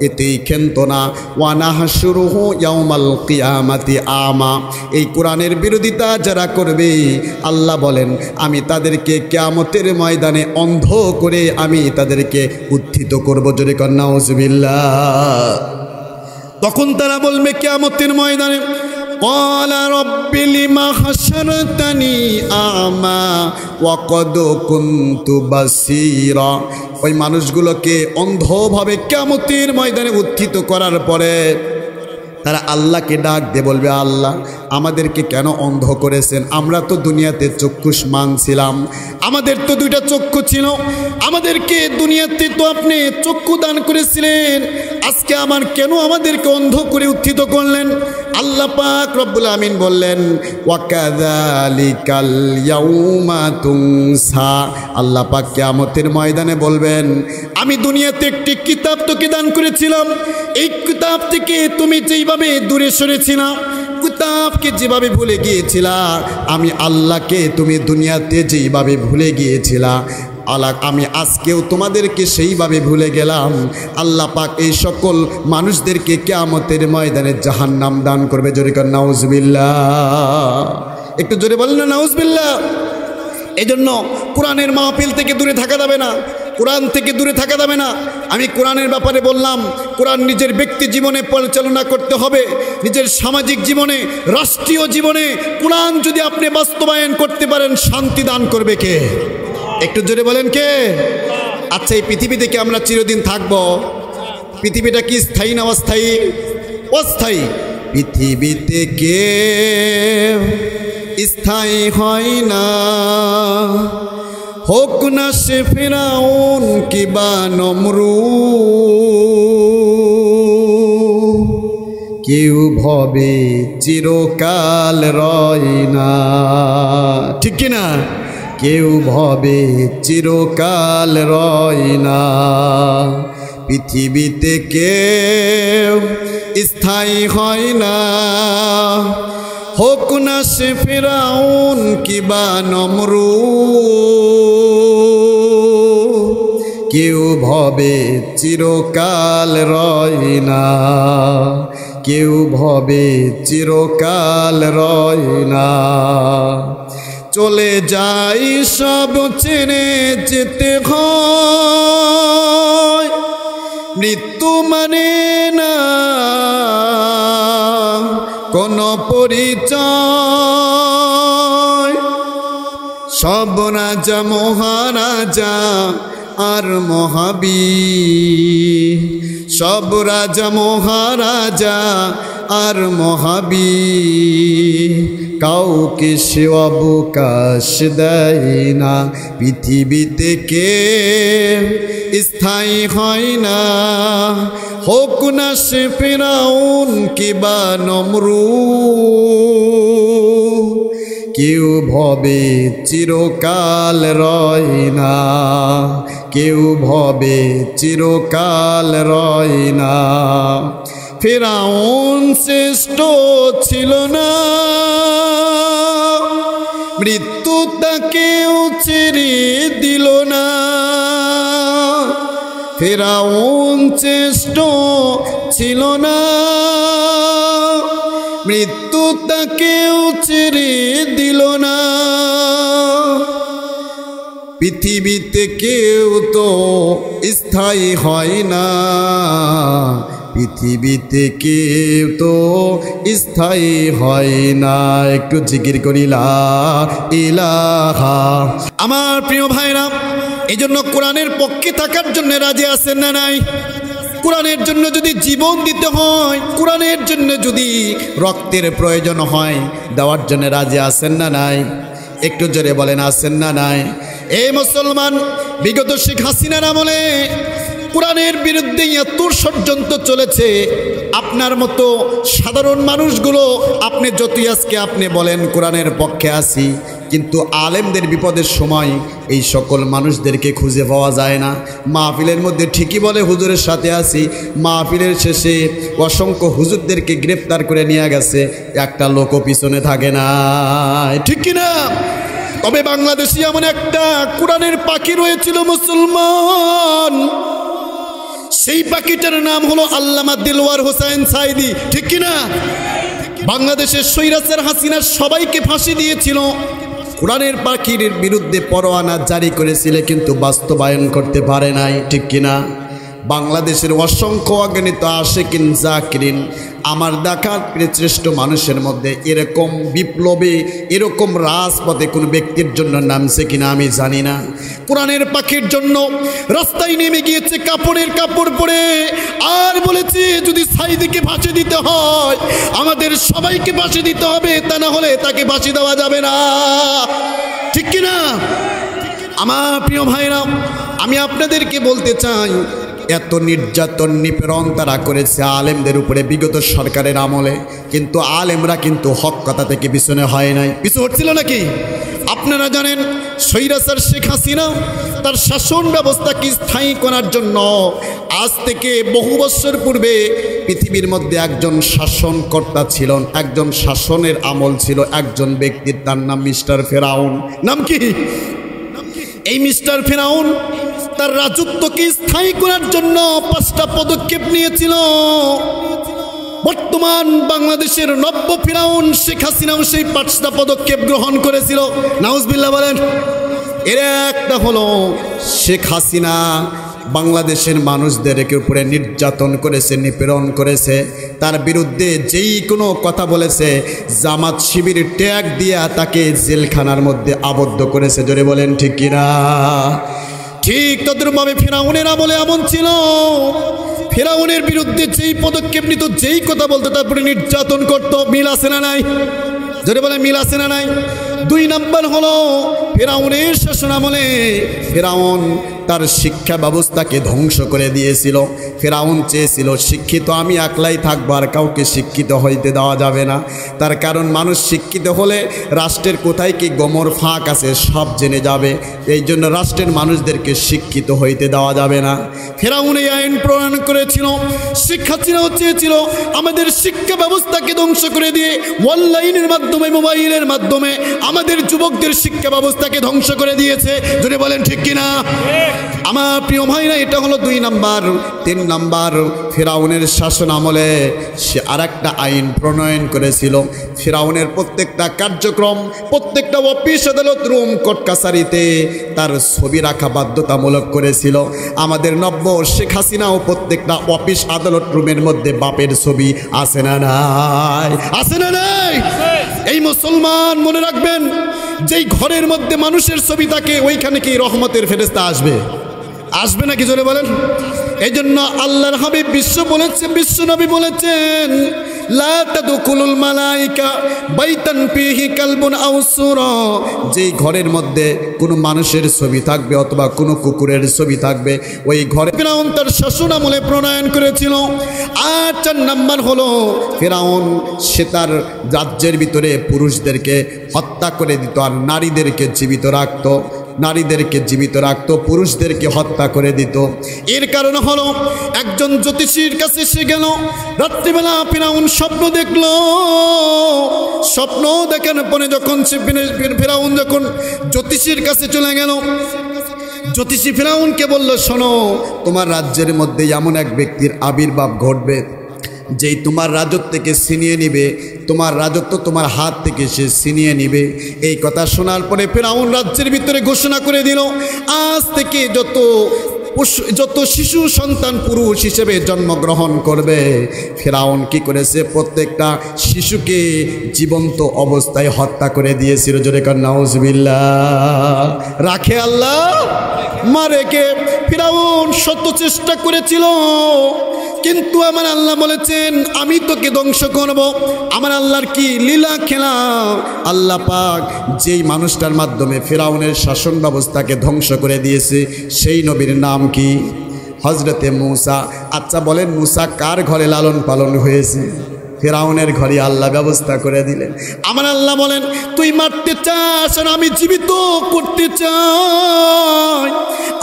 Speaker 1: এতেই ক্ষান্ত না। ওয়ানাহশুরুহু ইয়াউমাল কিয়ামাতি আমা, এই কোরআনের বিরোধিতা যারা করবে আল্লাহ বলেন আমি তাদেরকে কিয়ামতের ময়দানে অন্ধ করে আমি তাদেরকে উত্থিত করব। জোরে কর নাউজুবিল্লাহ। তখন তারা বলবে কিয়ামতের ময়দানে, قال رب لما حشرتني أعمى وقد كنت بصيرا। ওই মানুষগুলোকে অন্ধভাবে কিয়ামতের ময়দানে উত্থিত করার পরে তারা আল্লাহকে ডাক দিয়ে বলবে, আল্লাহ আমাদেরকে কেন অন্ধ করেছেন? আমরা তো দুনিয়াতে চক্ষুষ্মান ছিলাম, আমাদের তো দুইটা চক্ষু ছিল, আমাদেরকে দুনিয়াতে তো আপনি চক্ষু দান করেছিলেন, আজকে আমার কেন আমাদেরকে অন্ধ করে উত্থিত করলেন? আল্লাহ পাক রব্বুল আমিন বললেন, ওয়াকাযালিকাল ইয়াউমা তুনসা, আল্লাহ পাক কিয়ামতের ময়দানে বলবেন আমি দুনিয়াতে একটি কিতাব তোকে দান করেছিলাম, এই কিতাব থেকে তুমি যেইভাবে দূরে সরেছিলা, কিতাবকে যেভাবে ভুলে গিয়েছিলা, আমি আল্লাহকে তুমি দুনিয়াতে যেইভাবে ভুলে গিয়েছিলা, আল্লাহ আমি আজকেও তোমাদেরকে সেইভাবে ভুলে গেলাম। আল্লাহ পাক এই সকল মানুষদেরকে কিয়ামতের ময়দানে জাহান্নাম দান করবে। জোরে কর নাউজুবিল্লাহ। একটু জোরে বলেন না নাউজুবিল্লাহ। এই জন্য কোরআনের মাহফিল থেকে দূরে থাকা যাবে না, কোরআন থেকে দূরে থাকা যাবে না। আমি কোরআনের ব্যাপারে বললাম, কোরআন নিজের ব্যক্তি জীবনে পরিচালনা করতে হবে, নিজের সামাজিক জীবনে, রাষ্ট্রীয় জীবনে কোরআন যদি আপনি বাস্তবায়ন করতে পারেন, শান্তি দান করবে কে? একটু জোরে বলেন কে? আচ্ছা, এই পৃথিবীতে কি আমরা চিরদিন থাকব? পৃথিবীটা কি স্থায়ী না অস্থায়ী? অস্থায়ী। পৃথিবীতে কে স্থায়ী হয় না, হোক না সে ফিরাউন কিবা নমরুদ, কেউ ভবে চিরকাল রয় না, ঠিক কিনা? কেউ ভবে চিরকাল রয় না। পৃথিবীতে কেউ স্থায়ী হয় না, হোক না সে ফিরাউন কিবা নমরুদ, কেউ ভবে চিরকাল রয় না, কেউ ভবে চিরকাল রয় না। চলে যাই সব ছেড়ে যেতে হয়, মৃত্যু মানে না কোনো পরিচয়। সব রাজা মহারাজা আর মহাবীর, সব রাজা মহারাজা আর মহাবীর, কাউকে সে অবকাশ দেয় না। পৃথিবীতে কেউ স্থায়ী হয় না, হোক না সে ফিরাউন কিবা নমরুদ, কেউ ভবে চিরকাল রয় না, কেউ ভবে চিরকাল রয় না। ফিরাউন শ্রেষ্ঠ ছিল না, মৃত্যু তাকেও ছেড়ে দিল না, ফিরআউন চেষ্ট ছিল না। মৃত্যু তাকেও ছেড়ে দিল না, পৃথিবীতে কেউ তো স্থায়ী হয় না, পৃথিবীতে কেউ তো স্থায়ী হয় না। একটু জিকির করি লা ইলাহা। আমার প্রিয় ভাইরা, এই জন্য কোরআনের পক্ষে থাকার জন্য রাজি আছেন না নাই? কোরআনের জন্য যদি জীবন দিতে হয়, কোরআনের জন্য যদি রক্তের প্রয়োজন হয়, দেওয়ার জন্য রাজি আছেন না নাই? একটু জোরে বলেন আছেন না নাই? এই মুসলমান, বিগত শেখ হাসিনার আমলে কোরআনের বিরুদ্ধে এত ষড়যন্ত্র চলেছে। আপনার মতো সাধারণ মানুষগুলো, আপনি যতই আজকে আপনি বলেন কোরআনের পক্ষে আছি, কিন্তু আলেমদের বিপদের সময় এই সকল মানুষদেরকে খুঁজে পাওয়া যায় না। মাহফিলের মধ্যে ঠিকই বলে হুজুরের সাথে আছি, মাহফিলের শেষে অসংখ্য হুজুরদেরকে গ্রেফতার করে নিয়ে গেছে, একটা লোকও পিছনে থাকে না, ঠিক কিনা? তবে বাংলাদেশে এমন একটা কোরআনের পাখি রয়েছিল মুসলমান, সেই পাখিটার নাম হলো আল্লামা দিলওয়ার হোসেন সাইদি, ঠিক কিনা? বাংলাদেশের স্বৈরাচার হাসিনা সবাইকে ফাঁসি দিয়েছিল, কোরআনের পাখির বিরুদ্ধে পরোয়ানা জারি করেছিল, কিন্তু বাস্তবায়ন করতে পারে নাই, ঠিক কিনা? বাংলাদেশের অসংখ্য অগণিত আশিকিন জাকিরিন, আমার দেখা শ্রেষ্ঠ মানুষের মধ্যে এরকম বিপ্লবী, এরকম রাজপথে কোন ব্যক্তির জন্য নামছে কিনা আমি জানি না। কোরআনের পাখির জন্য রাস্তায় নেমে গিয়েছে কাপড়ের কাপড় পরে, আর বলেছে যদি সাইদিকে ফাঁসি দিতে হয় আমাদের সবাইকে ফাঁসি দিতে হবে, তা না হলে তাকে ফাঁসি দেওয়া যাবে না, ঠিক কিনা? আমার প্রিয় ভাইরা, আমি আপনাদেরকে বলতে চাই, এত নির্যাতন নিপীড়ন তারা করেছে আলেমদের উপরে বিগত সরকারের আমলে, কিন্তু আলেমরা কিন্তু হক কথা থেকে পিছনে হয় নাই, পিছু হচ্ছিল নাকি? আপনারা জানেন স্বৈরাচার শেখ হাসিনা তার শাসন ব্যবস্থাকে স্থায়ী করার জন্য আজ থেকে বহু বছর পূর্বে পৃথিবীর মধ্যে একজন শাসনকর্তা ছিলেন, একজন শাসনের আমল ছিল একজন ব্যক্তির, তার নাম মিস্টার ফেরাউন। নাম কি? এই মিস্টার ফেরাউন তার রাজত্বকে স্থায়ী করার জন্য 5টা পদক্ষেপ নিয়েছিল। বর্তমান বাংলাদেশের নব্য ফেরাউন শেখ হাসিনাও সেই 5টা পদক্ষেপ গ্রহণ করেছিল। নাউজুবিল্লাহ বলেন। এর একটা হলো, শেখ হাসিনা বাংলাদেশের মানুষদেরকে উপরে নির্যাতন করেছে, নিপীড়ন করেছে, তার বিরুদ্ধে যেই কোনো কথা বলেছে জামাত শিবির ট্যাগ দিয়া তাকে জেলখানার মধ্যে আবদ্ধ করেছে। জোরে বলেন ঠিক কিনা? ঠিক তদ্রুপভাবে ফেরাউনের আমলে এমন ছিল, ফেরাউনের বিরুদ্ধে যেই পদক্ষেপ নিত, যেই কথা বলতো তারপরে নির্যাতন করতো। মিল আছে না নাই? জোরে বলে মিল আছে না নাই? 2 নাম্বার হলো, ফেরাউনের শাসন আমলে ফেরাউন তার শিক্ষা ব্যবস্থাকে ধ্বংস করে দিয়েছিল। ফেরাউন চেয়েছিল শিক্ষিত আমি একলাই থাকবো, আর কাউকে শিক্ষিত হইতে দেওয়া যাবে না। তার কারণ মানুষ শিক্ষিত হলে রাষ্ট্রের কোথায় কি গোমর ফাঁক আছে সব জেনে যাবে, এই জন্য রাষ্ট্রের মানুষদেরকে শিক্ষিত হইতে দেওয়া যাবে না। ফেরাউন এই আইন প্রণয়ন করেছিল। শেখ হাসিনাও চেয়েছিল আমাদের শিক্ষা ব্যবস্থাকে ধ্বংস করে দিয়ে অনলাইনের মাধ্যমে, মোবাইলের মাধ্যমে আমাদের যুবকদের শিক্ষা ব্যবস্থাকে ধ্বংস করে দিয়েছে। যদি বলেন ঠিক কিনা? আমার প্রিয় ভাইরা, এটা হলো 2 নাম্বার। 3 নাম্বার, ফেরাউনের শাসন আমলে সে আরেকটা আইন প্রণয়ন করেছিল। ফেরাউনের প্রত্যেকটা কার্যক্রম, প্রত্যেকটা অফিস আদালত, রুম, কোর্ট কাছারিতে তার ছবি রাখা বাধ্যতামূলক করেছিল। আমাদের নব্য শেখ হাসিনাও প্রত্যেকটা অফিস আদালত রুমের মধ্যে বাপের ছবি আছে না নাই? আছে না নাই? এই মুসলমান মনে রাখবেন, যেই ঘরের মধ্যে মানুষের ছবি থাকে ওইখানে কি রহমতের ফেরেশতা আসবে? আসবে নাকি? জোরে বলেন। এই জন্য আল্লাহর হাবিব বিশ্বনবী বলেছেন, লা তাদখুলুল মালাইকা বাইতান ফীহি কালবুন আও সূরা। যেই ঘরের মধ্যে কোনো মানুষের ছবি থাকবে অথবা কোনো কুকুরের ছবি থাকবে, ওই ঘরে ফেরাউন তার শাসন আমলে প্রণয়ন করেছিল। আর 4 নাম্বার হলো, ফেরাউন সে তার রাজ্যের ভিতরে পুরুষদেরকে হত্যা করে দিত আর নারীদেরকে জীবিত রাখত। নারীদেরকে জীবিত রাখত, পুরুষদেরকে হত্যা করে দিত। এর কারণ হলো একজন জ্যোতিষীর কাছে এসে গেল। রাত্রিবেলা ফিরাউন স্বপ্ন দেখল। স্বপ্ন দেখার পরে যখন ফিরাউন যখন জ্যোতিষীর কাছে চলে গেল, জ্যোতিষী ফিরাউনকে বলল, শোনো, তোমার রাজ্যের মধ্যে এমন এক ব্যক্তির আবির্ভাব ঘটবে যেই তোমার রাজত্বকে ছিনিয়ে নিবে, তোমার রাজত্ব তোমার হাত থেকে সে ছিনিয়ে নিবে। এই কথা শোনার পরে ফিরাউন রাজ্যের ভিতরে ঘোষণা করে দিল, আজ থেকে যত শিশু সন্তান পুরুষ হিসেবে জন্মগ্রহণ করবে, ফিরাউন কি করেছে, প্রত্যেকটা শিশুকে জীবন্ত অবস্থায় হত্যা করে দিয়েছিল। জোরে কর নাউজুবিল্লাহ। রাখে আল্লাহ, মারে কে? ফিরাউন শত চেষ্টা করেছিল, কিন্তু আমার আল্লাহ বলেছেন আমি তোকে ধ্বংস করব। আমার আল্লাহর কি লীলা খেলা! আল্লাহ পাক যেই মানুষটার মাধ্যমে ফিরাউনের শাসন ব্যবস্থাকে ধ্বংস করে দিয়েছে, সেই নবীর নাম কি? হজরতে মূসা। আচ্ছা বলেন, মূসা কার ঘরে লালন পালন হয়েছে? ফিরাউনের ঘরে আল্লাহ ব্যবস্থা করে দিলেন। আমার আল্লাহ বলেন, তুই মারতে চাস আর আমি জীবিত করতে চাই।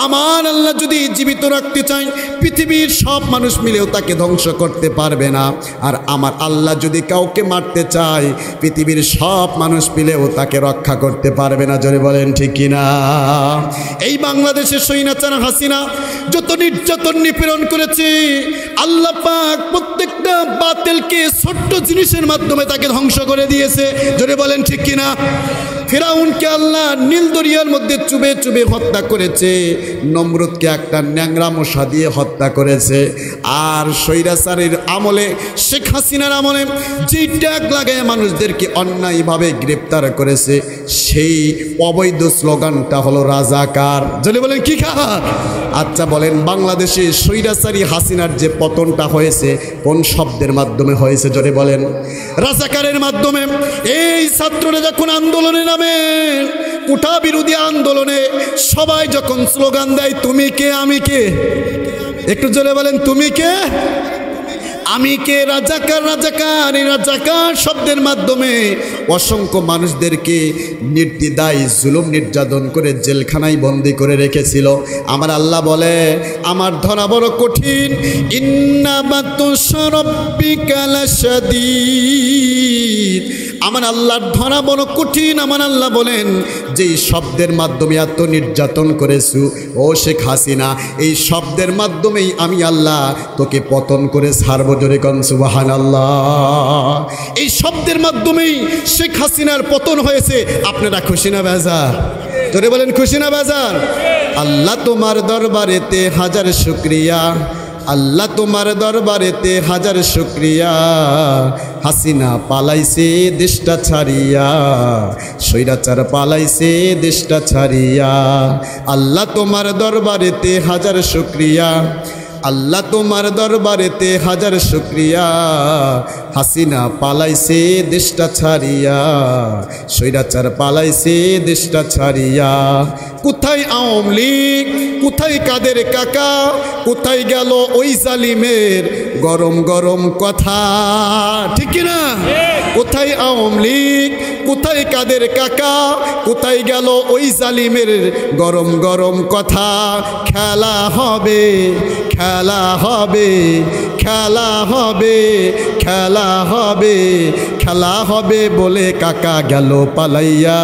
Speaker 1: আমার আল্লাহ যদি জীবিত রাখতে চাই, পৃথিবীর সব মানুষ মিলেও তাকে ধ্বংস করতে পারবে না। আর আমার আল্লাহ যদি কাউকে মারতে চায়, পৃথিবীর সব মানুষ মিলেও তাকে রক্ষা করতে পারবে না। জোরে বলেন ঠিক কিনা? এই বাংলাদেশের স্বৈরাচার হাসিনা যত নির্যাতন নিপীড়ন করেছে, আল্লাহ পাক প্রত্যেকটা বাতিলকে ছোট্ট জিনিসের মাধ্যমে তাকে ধ্বংস করে দিয়েছে। জোরে বলেন ঠিক কিনা? ফিরাউনকে আল্লাহ নীল দরিয়ার মধ্যে চুবে চুবে হত্যা করেছে, নমরুদকে একটা ন্যাংরা মশা দিয়ে হত্যা করেছে। আর স্বৈরাচারের আমলে, শেখ হাসিনার আমলে যে ট্যাগ লাগায় মানুষদেরকে অন্যায়ভাবে গ্রেপ্তার করেছে, সেই অবৈধ স্লোগানটা হলো রাজাকার। জোরে বলেন কি কার? আচ্ছা বলেন, বাংলাদেশে স্বৈরাচারী হাসিনার যে পতনটা হয়েছে কোন শব্দের মাধ্যমে হয়েছে? জোরে বলেন। রাজাকারের মাধ্যমে। এই ছাত্ররা যখন আন্দোলনে নামে, কোটা বিরোধী আন্দোলনে সবাই যখন স্লোগান দেয়, তুমি কে আমি কে, একটু জোরে বলেন, তুমি কে আমি কে, রাজাকার রাজাকার। এই রাজাকার শব্দের মাধ্যমে অসংখ্য মানুষদেরকে নির্দ্বিধায় জুলুম নির্যাতন করে জেলখানায় বন্দি করে রেখেছিল। আমার আল্লাহ বলে, আমার ধরা বড় কঠিন। ইন্না বাতুশা রাব্বিকা লাশাদীদ। আমার আল্লাহর ধরা বড় কঠিন। আমার আল্লাহ বলেন, যেই শব্দের মাধ্যমে এত নির্যাতন করেছু ও শেখ হাসিনা, এই শব্দের মাধ্যমেই আমি আল্লাহ তোকে পতন করে ছাড়ব। জোরে কোন সুবহানাল্লাহ। এই শব্দের মাধ্যমেই শেখ হাসিনার পতন হয়েছে। আপনারা খুশি না বেজার? জোরে বলেন, খুশি না বেজার? আল্লাহ তোমার দরবারেতে হাজার শুকরিয়া, আল্লাহ তোমার দরবারেতে হাজার শুকরিয়া। হাসিনা পালাইছে দেশটা ছাড়িয়া, স্বৈরাচার পালাইছে দেশটা ছাড়িয়া। আল্লাহ তোমার দরবারেতে হাজার শুকরিয়া, আল্লাহ তোমার দরবারেতে হাজার শুকরিয়া। হাসিনা পালাইছে দেশটা ছাড়িয়া, স্বৈরাচার পালাইছে দেশটা ছাড়িয়া। কোথায় আওয়ামী লীগ, কোথায় কাদের কাকা, কোথায় গেল ওই জালিমের গরম গরম কথা? ঠিক না? কোথায় আওয়ামী লীগ, কোথায় কাদের কাকা, কোথায় গেল ওই জালিমের গরম গরম কথা? খেলা হবে, খেলা হবে, খেলা হবে, খেলা হবে, খেলা হবে বলে কাকা গেল পালাইয়া।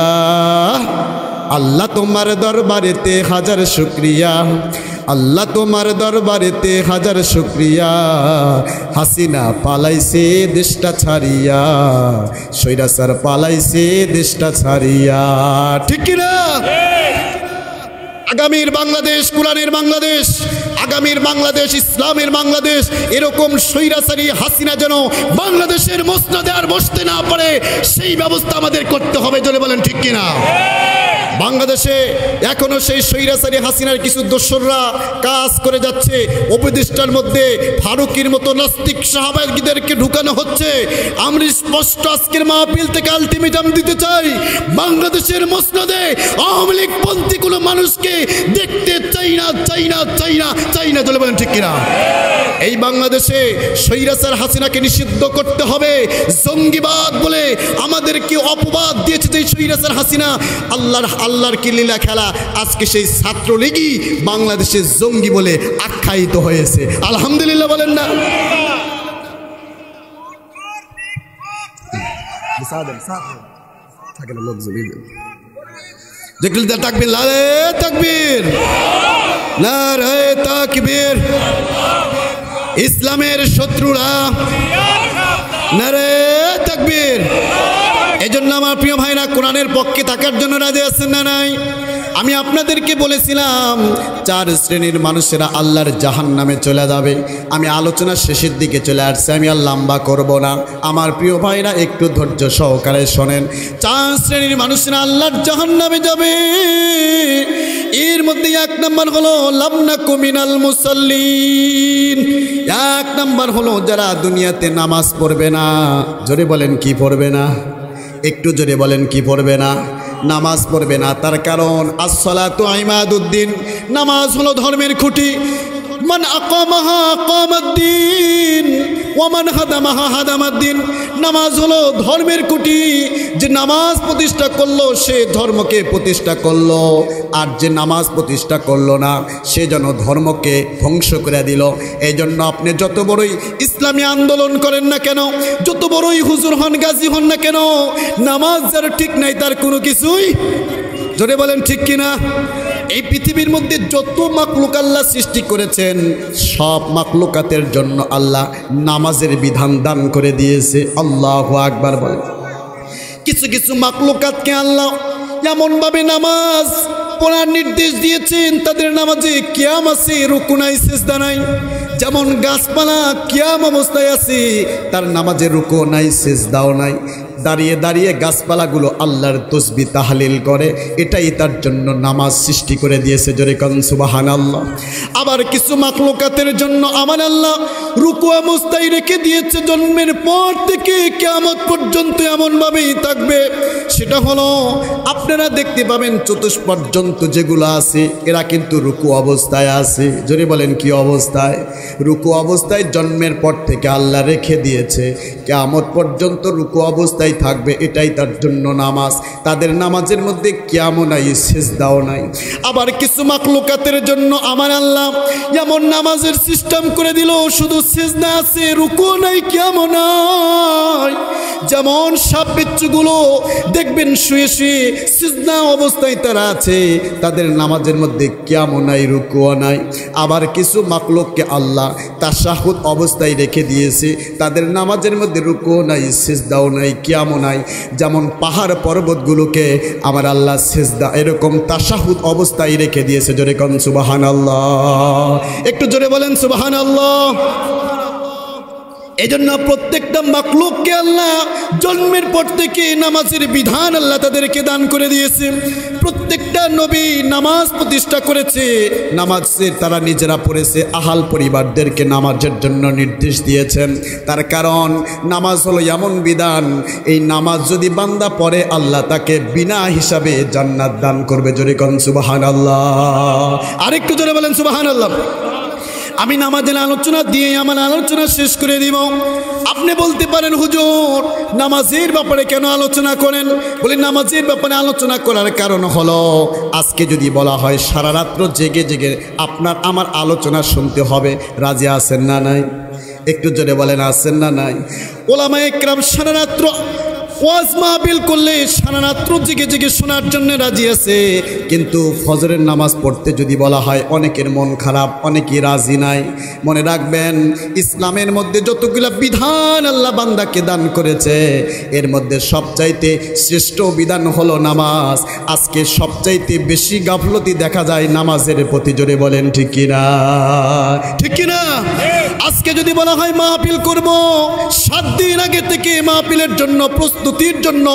Speaker 1: আল্লাহ তোমার দরবারেতে হাজার শুকরিয়া, আল্লাহ তোমার দরবারেতে হাজার শুকরিয়া। হাসিনা পালাইছে দেশটা ছাড়িয়া, স্বৈরাচার পালাইছে দেশটা ছাড়িয়া। ঠিক না? আগামীর বাংলাদেশ কোরআনের বাংলাদেশ, আগামীর বাংলাদেশ ইসলামের বাংলাদেশ। এরকম স্বৈরাচারী হাসিনা যেন বাংলাদেশের মসনদে আর বসতে না পারে, সেই ব্যবস্থা আমাদের করতে হবে। জোরে বলেন ঠিক কিনা? বাংলাদেশে এখনো সেই স্বৈরাচারী হাসিনার কিছু দোসররা কাজ করে যাচ্ছে। উপদেষ্টার মধ্যে ফারুকির মতো নাস্তিক সাহাবাদেরকে ঢুকানো হচ্ছে। আমরা স্পষ্ট আজকের মাহফিল থেকে আলটিমেটাম দিতে চাই, বাংলাদেশের মসনদে আওয়ামী লীগ পন্থী কোনো মানুষকে দেখতে চাই না, চাই না, চাই না, চাই না। চলে বলেন ঠিক কিনা? এই বাংলাদেশে স্বৈরাচার হাসিনাকে নিষিদ্ধ করতে হবে। জঙ্গিবাদ বলে আমাদেরকে অপবাদ দিয়েছে যে স্বৈরাচার হাসিনা, আল্লাহর কি লীলা খেলা, আজকে সেই ছাত্রলীগই বাংলাদেশে জঙ্গি বলে আখ্যায়িত হয়েছে। আলহামদুলিল্লাহ বলেন না? তাকবীর, নারে তাকবীর, নারে তাকবীর। ইসলামের শত্রুরা নারে তাকবীর। এজন্য আমার প্রিয় ভাইরা, কোরআনের পক্ষে থাকার জন্য রাজি আছেন না নাই? আমি আপনাদেরকে বলেছিলাম 4 শ্রেণীর মানুষেরা আল্লাহর জাহান্নামে চলে যাবে। আমি আলোচনা শেষের দিকে চলে আসছি, আমি আর লম্বা করব না। আমার প্রিয় ভাইরা একটু ধৈর্য সহকারে শোনেন। 4 শ্রেণীর মানুষেরা আল্লাহর জাহান্নামে যাবে। এর মধ্যে 1 নম্বর হলো লাম নাকু মিনাল মুসাল্লিন। 1 নম্বর হলো যারা দুনিয়াতে নামাজ পড়বে না। জোরে বলেন কি পড়বে না? একটু জোরে বলেন কি পড়বে না? নামাজ পড়বে না। তার কারণ আসসালাতু ইমাদুদ্দিন, নামাজ হলো ধর্মের খুঁটি। মান আকামাহা আকামাদ্দিন ওয়া মান হাদামাহা হাদামাদ্দিন। নামাজ হলো ধর্মের খুঁটি। যে নামাজ প্রতিষ্ঠা করলো সে ধর্মকে প্রতিষ্ঠা করলো, আর যে নামাজ প্রতিষ্ঠা করলো না সে যেন ধর্মকে ধ্বংস করে দিল। এই জন্য আপনি যত বড়ই ইসলামী আন্দোলন করেন না কেন, যত বড়ই হুজুর হন, গাজী হন না কেন, নামাজ যার ঠিক নাই তার কোনো কিছুই, জোরে বলেন ঠিক কিনা? এই পৃথিবীর মধ্যে যত মাখলুক আল্লাহ সৃষ্টি করেছেন সব মাখলুকাতের জন্য আল্লাহ নামাজের বিধান দান করে দিয়েছে। আল্লাহু আকবার বলেন। কিছু কিছু মাখলুকাতকে আল্লাহ এমনভাবে নামাজ পড়ার নির্দেশ দিয়েছেন তাদের নামাজে কিয়াম আছে, রুকু নাই, সিজদা নাই। যেমন গাছপালা কিয়াম অবস্থায় আছে, তার নামাজে রুকু নাই, সিজদাও নাই। দাঁড়িয়ে দাঁড়িয়ে গাছপালাগুলো আল্লাহর তসবিহ তাহলিল করে, এটাই তার জন্য নামাজ সৃষ্টি করে দিয়েছে। জোরে কোন সুবহানাল্লাহ। আবার কিছু মাখলুকাতের জন্য আমার আল্লাহ রুকু অবস্থায় রেখে দিয়েছে, জন্মের পর থেকে কিয়ামত পর্যন্ত এমনভাবেই থাকবে। সেটা হলো আপনারা দেখতে পাবেন চতুষ্পদ জন্তু যেগুলো আছে এরা কিন্তু রুকু অবস্থায় আছে। জোরে বলেন কি অবস্থায়? রুকু অবস্থায় জন্মের পর থেকে আল্লাহ রেখে দিয়েছে, কিয়ামত পর্যন্ত রুকু অবস্থায় থাকবে, এটাই তার জন্য নামাজ। তাদের নামাজের মধ্যে কিয়ামও নাই, সিজদাও নাই। আবার কিছু মাখলুকাতের জন্য আমার আল্লাহ এমন নামাজের সিস্টেম করে দিল শুধু সিজদা আছে, রুকু নাই, কিয়ামও নাই। যেমন সাপ বিচ্ছুগুলো দেখবেন শুয়ে শুয়ে সিজদা অবস্থায় তারা আছে, তাদের নামাজের মধ্যে কিয়ামও নাই, রুকুও নাই। আবার কিছু মাখলুককে আল্লাহ তাশাহুদ অবস্থায় রেখে দিয়েছে, তাদের নামাজের মধ্যে রুকুও নাই, সিজদাও নাই, কিয়ামও নাই। যেমন পাহাড় পর্বতগুলোকে আমার আল্লাহ সিজদা এরকম তাশাহুদ অবস্থায় রেখে দিয়েছে। জোরে কোন সুবহানাল্লাহ। একটু জোরে বলেন সুবহানাল্লাহ। এজন্য প্রত্যেকটা মাখলুককে আল্লাহ জন্মের পর থেকে নামাজের বিধান আল্লাহ তাদেরকে দান করে দিয়েছে। প্রত্যেকটা নবী নামাজ প্রতিষ্ঠা করেছে, নামাজের তারা নিজেরা পড়েছে, আহাল পরিবারদেরকে নামাজের জন্য নির্দেশ দিয়েছেন। তার কারণ নামাজ হলো এমন বিধান, এই নামাজ যদি বান্দা পড়ে আল্লাহ তাকে বিনা হিসাবে জান্নাত দান করবে। জোরে কোন সুবহানাল্লাহ। আরেকটু জোরে বলেন সুবহানাল্লাহ। আমি নামাজের আলোচনা দিয়ে আমার আলোচনা শেষ করে দিব। আপনি বলতে পারেন হুজুর নামাজের ব্যাপারে কেন আলোচনা করেন? বলি নামাজের ব্যাপারে আলোচনা করার কারণ হলো আজকে যদি বলা হয় সারা রাত্র জেগে জেগে আপনার আমার আলোচনা শুনতে হবে, রাজি আছেন না নাই? একটু জোরে বলেন আছেন না নাই? ওলামায়ে কেরাম সারা রাত্র ওয়াজ মাহফিল করলে সারা রাত্র জেগে জেগে শোনার জন্য রাজি আছে, কিন্তু ফজরের নামাজ পড়তে যদি বলা হয় অনেকের মন খারাপ, অনেকেই রাজি নাই। মনে রাখবেন ইসলামের মধ্যে যতগুলো বিধান আল্লাহ বান্দাকে দান করেছে এর মধ্যে সবচাইতে শ্রেষ্ঠ বিধান হলো নামাজ। আজকে সবচাইতে বেশি গাফলতি দেখা যায় নামাজের প্রতি। জোরে বলেন ঠিক কিনা? ঠিক কিনা? আজকে যদি বলা হয় মাহফিল করব, 7 দিন আগে থেকে মাহফিলের জন্য প্রস্তুতির জন্য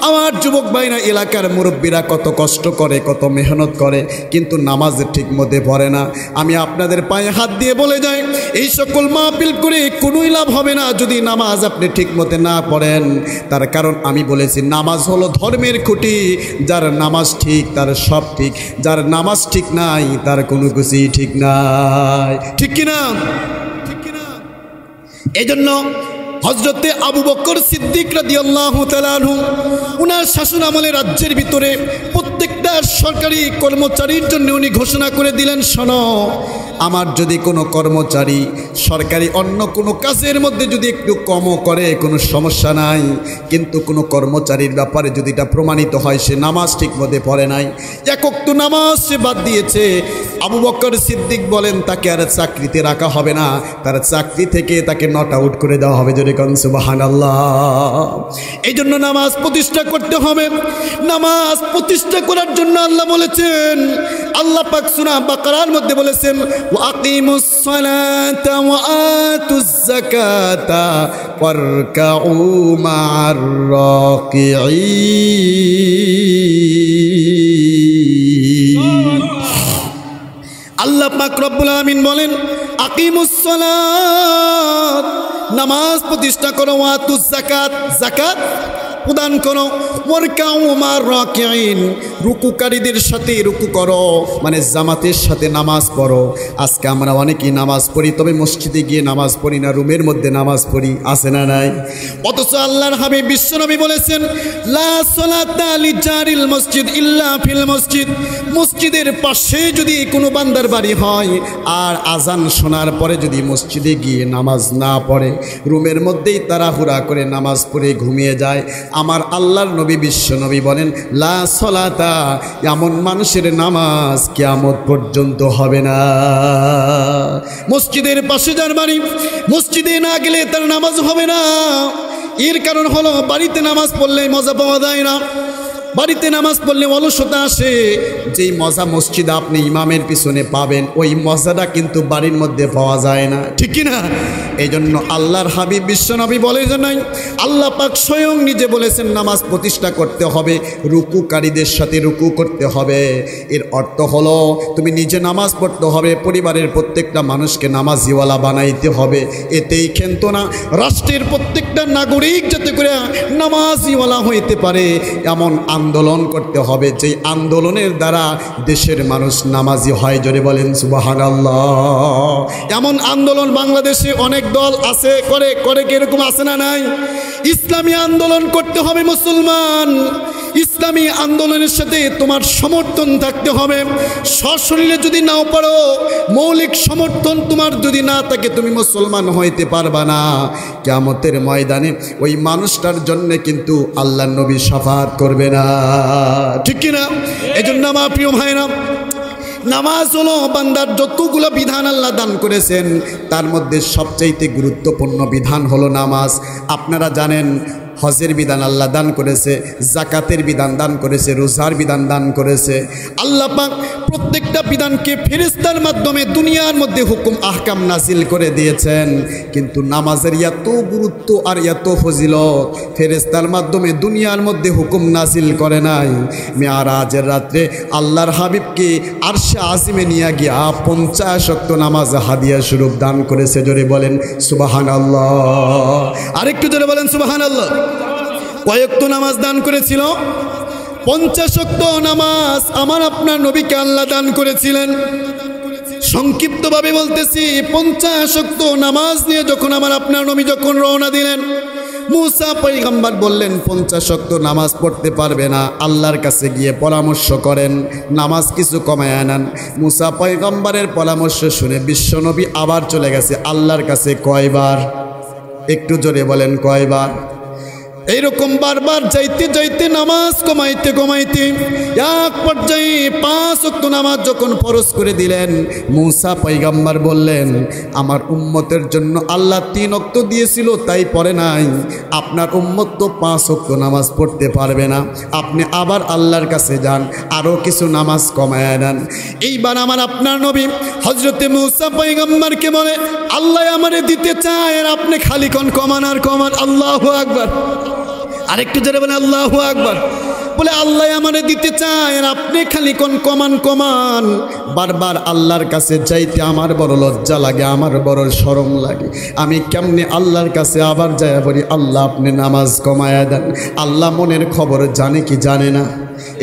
Speaker 1: আমার যুবক ভাইরা এলাকার মুরব্বীরা কত কষ্ট করে, কত মেহনত করে, কিন্তু নামাজে ঠিক মতে পড়ে না। আমি আপনাদের পায়ে হাত দিয়ে বলে যাই এই সকল মাহফিল করে কোনোই লাভ হবে না যদি নামাজ আপনি ঠিক মতে না পড়েন। তার কারণ আমি বলেছি নামাজ হলো ধর্মের খুঁটি, যার নামাজ ঠিক তার সব ঠিক, যার নামাজ ঠিক নাই তার কোনো কিছুই ঠিক নাই। ঠিক কিনা? এই জন্য হযরতে আবু বকর সিদ্দিক রাদিয়াল্লাহু তাআলা আনহু উনার শাসন আমলে রাজ্যের ভিতরে প্রত্যেকটা সরকারি কর্মচারীর জন্য উনি ঘোষণা করে দিলেন, শোনো, আমার যদি কোনো কর্মচারী সরকারি অন্য কোনো কাজের মধ্যে যদি একটু কমও করে কোনো সমস্যা নাই, কিন্তু কোনো কর্মচারীর ব্যাপারে যদি এটা প্রমাণিত হয় সে নামাজ ঠিক মতো পড়ে নাই, এক ওয়াক্ত নামাজ সে বাদ দিয়েছে, আবু বকর সিদ্দিক বলেন তাকে আর চাকরিতে রাখা হবে না, তার চাকরি থেকে তাকে নট আউট করে দেওয়া হবে। যদি কোন সুবহানাল্লাহ। এই জন্য নামাজ প্রতিষ্ঠা করতে হবে। নামাজ প্রতিষ্ঠা করার জন্য আল্লাহ বলেছেন, আল্লাহ পাক সূরা বাকারার মধ্যে বলেছেন, ওয়া আকিমুস সালাতা ওয়া আতুজ যাকাতা ওয়ারকাউ মা'আর রাকিঈন। আল্লাহ পাক রব্বুল আলামিন বলেন, আকিমুস সালাত, নামাজ প্রতিষ্ঠা করো, ওয়া আতুজ যাকাত, যাকাত প্রদান করো, ওয়ারকাউ মা'আর রাকিঈন, রুকুকারীদের সাথে রুকু করো, মানে জামাতের সাথে নামাজ পড়ো। আজকে আমরা অনেকেই নামাজ পড়ি, তবে মসজিদে গিয়ে নামাজ পড়ি না, রুমের মধ্যে নামাজ পড়ি, আছে না নাই? অথচ আল্লাহর হাবিব বিশ্বনবী বলেছেন, লা সালাতা লিজারিল মসজিদ ইল্লা ফিল মসজিদ, মসজিদের পাশে যদি কোনো বান্দার বাড়ি হয় আর আজান শোনার পরে যদি মসজিদে গিয়ে নামাজ না পড়ে, রুমের মধ্যেই তাড়াহুড়া করে নামাজ পড়ে ঘুমিয়ে যায়, আমার আল্লাহর নবী বিশ্বনবী বলেন, লা সালাতা, এমন মানুষের নামাজ কিয়ামত পর্যন্ত হবে না। মসজিদের পাশে যার বাড়ি, মসজিদে না গেলে তার নামাজ হবে না। এর কারণ হলো বাড়িতে নামাজ পড়লে মজা পাওয়া যায় না, বাড়িতে নামাজ পড়লে অলসতা আসে। যেই মজা মসজিদে আপনি ইমামের পিছনে পাবেন, ওই মজাটা কিন্তু বাড়ির মধ্যে পাওয়া যায় না, ঠিক কি না? এই জন্য আল্লাহর হাবিব বিশ্বনবী বলে যে নাই, আল্লাহ পাক স্বয়ং নিজে বলেছেন নামাজ প্রতিষ্ঠা করতে হবে, রুকুকারীদের সাথে রুকু করতে হবে। এর অর্থ হলো তুমি নিজে নামাজ পড়তে হবে, পরিবারের প্রত্যেকটা মানুষকে নামাজিওয়ালা বানাইতে হবে। এতেই ক্ষান্ত না, রাষ্ট্রের প্রত্যেকটা নাগরিক যাতে করে নামাজিওয়ালা হইতে পারে এমন আন্দোলন করতে হবে, যেই আন্দোলনের দ্বারা দেশের মানুষ নামাজি হয়। জোরে বলেন সুবহানাল্লাহ। এমন আন্দোলন বাংলাদেশে অনেক দল আছে, করে কি এরকম আছে না নাই? ইসলামী আন্দোলন করতে হবে মুসলমান। ইসলামী আন্দোলনের সাথে তোমার সমর্থন থাকতে হবে। সশরীরে যদি নাও পারো, মৌলিক সমর্থন তোমার যদি না থাকে, তুমি মুসলমান হইতে পারবা না। কিয়ামতের ময়দানে ওই মানুষটার জন্য কিন্তু আল্লাহর নবী শাফাআত করবে না, ঠিক কি না? এজন্য আমার প্রিয় ভাইরা, নামাজ হলো বান্দার যতগুলো বিধান আল্লাহ দান করেছেন তার মধ্যে সবচাইতে গুরুত্বপূর্ণ বিধান হলো নামাজ। আপনারা জানেন হজের বিধান আল্লাহ দান করেছে, জাকাতের বিধান দান করেছে, রোজার বিধান দান করেছে। আল্লাহ পাক প্রত্যেকটা বিধানকে ফেরেশতার মাধ্যমে দুনিয়ার মধ্যে হুকুম আহকাম নাজিল করে দিয়েছেন, কিন্তু নামাজের এত গুরুত্ব আর এত ফজিলত ফেরেশতার মাধ্যমে দুনিয়ার মধ্যে হুকুম নাজিল করে নাই। মেয়ারাজের রাত্রে আল্লাহর হাবিবকে আরশে আজিমে নিয়ে গিয়া 50 ওয়াক্ত নামাজ হাদিয়া স্বরূপ দান করেছে। জোরে বলেন সুবহানাল্লাহ। আরেকটু জোরে বলেন সুবহানাল্লাহ। কয়েকটা নামাজ দান করেছিল? 50 ওয়াক্ত নামাজ আমার আপনার নবীকে আল্লাহ দান করেছিলেন। সংক্ষিপ্তভাবে বলতেছি, 50 ওয়াক্ত নামাজ নিয়ে যখন আমার আপনার নবী যখন রওনা দিলেন, মুসা পয়গম্বর বললেন 50 ওয়াক্ত নামাজ পড়তে পারবে না, আল্লাহর কাছে গিয়ে পরামর্শ করেন, নামাজ কিছু কমায় আনান। মুসা পয়গম্বরের পরামর্শ শুনে বিশ্বনবী আবার চলে গেছে আল্লাহর কাছে। কয়বার? একটু জোরে বলেন কয়বার? এইরকম বারবার যাইতে যাইতে নামাজ কমাইতে কমাইতে এক পর্যায়ে 5 ওয়াক্ত নামাজ যখন ফরজ করে দিলেন, মুসা পয়গম্বর বললেন, আমার উম্মতের জন্য আল্লাহ 3 ওয়াক্ত দিয়েছিল তাই পড়ে নাই, আপনার উম্মত তো 5 ওয়াক্ত নামাজ পড়তে পারবে না, আপনি আবার আল্লাহর কাছে যান, আরও কিছু নামাজ কমায় নেন। এইবার আমার আপনার নবী হজরতে মুসা পয়গম্বরকে বলে, আল্লাহ আমারে দিতে চায় আর আপনি খালি কমান আর কমান। আল্লাহু আকবার। আরেকটু জোরে বলেন আল্লাহু আকবার। বলে আল্লাহ আমারে দিতে চায় আর আপনি খালি কমান। বারবার আল্লাহর কাছে যাইতে আমার বড় লজ্জা লাগে, আমার বড় শরম লাগে। আমি কেমনে আল্লাহর কাছে আবার যাই বলি, আল্লাহ আপনি নামাজ কমায়া দেন। আল্লাহ মনের খবর জানে কি জানে না?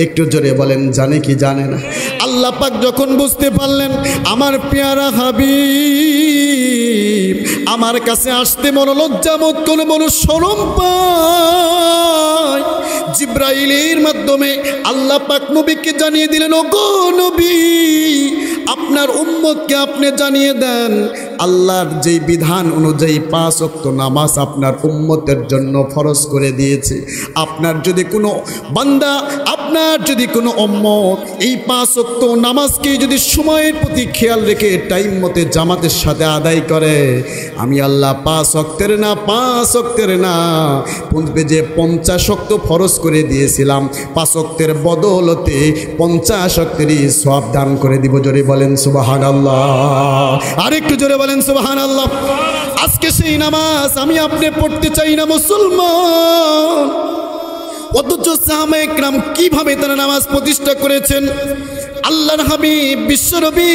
Speaker 1: একটু জোরে বলেন জানে কি জানে না? আল্লাহ পাক যখন বুঝতে পারলেন আমার পেয়ারা হাবিব আমার কাছে আসতে মন লজ্জা বোধ করে, মন শরম পায়, জিব্রাইলের মাধ্যমে আল্লাহ পাক নবীকে জানিয়ে দিলেন, ওগো নবী আপনার উম্মতকে আপনি জানিয়ে দেন আল্লাহর যেই বিধান অনুযায়ী 5 ওয়াক্ত নামাজ আপনার উম্মতের জন্য ফরজ করে দিয়েছে। আপনার যদি কোনো বান্দা, আপনার যদি কোনো উম্মত এই 5 ওয়াক্ত নামাজকে যদি সময়ের প্রতি খেয়াল রেখে টাইম মতে জামাতের সাথে আদায় করে, আমি আল্লাহ 5 ওয়াক্তের না পূর্বে যে 50 ওয়াক্ত ফরজ করে দিয়েছিলাম 5 ওয়াক্তের বদলতে 50 ওয়াক্তেরই সওয়াব দান করে দিব। জোরে বলেন সুবহানাল্লাহ, আরেকটু জোরে বলেন সুবহানাল্লাহ। আজকে সেই নামাজ আমি আপনি পড়তে চাই না মুসলমান, অথচ সাহাবায়ে কেরাম কিভাবে তারা নামাজ প্রতিষ্ঠা করেছেন। আল্লাহর হাবিব বিশ্বনবী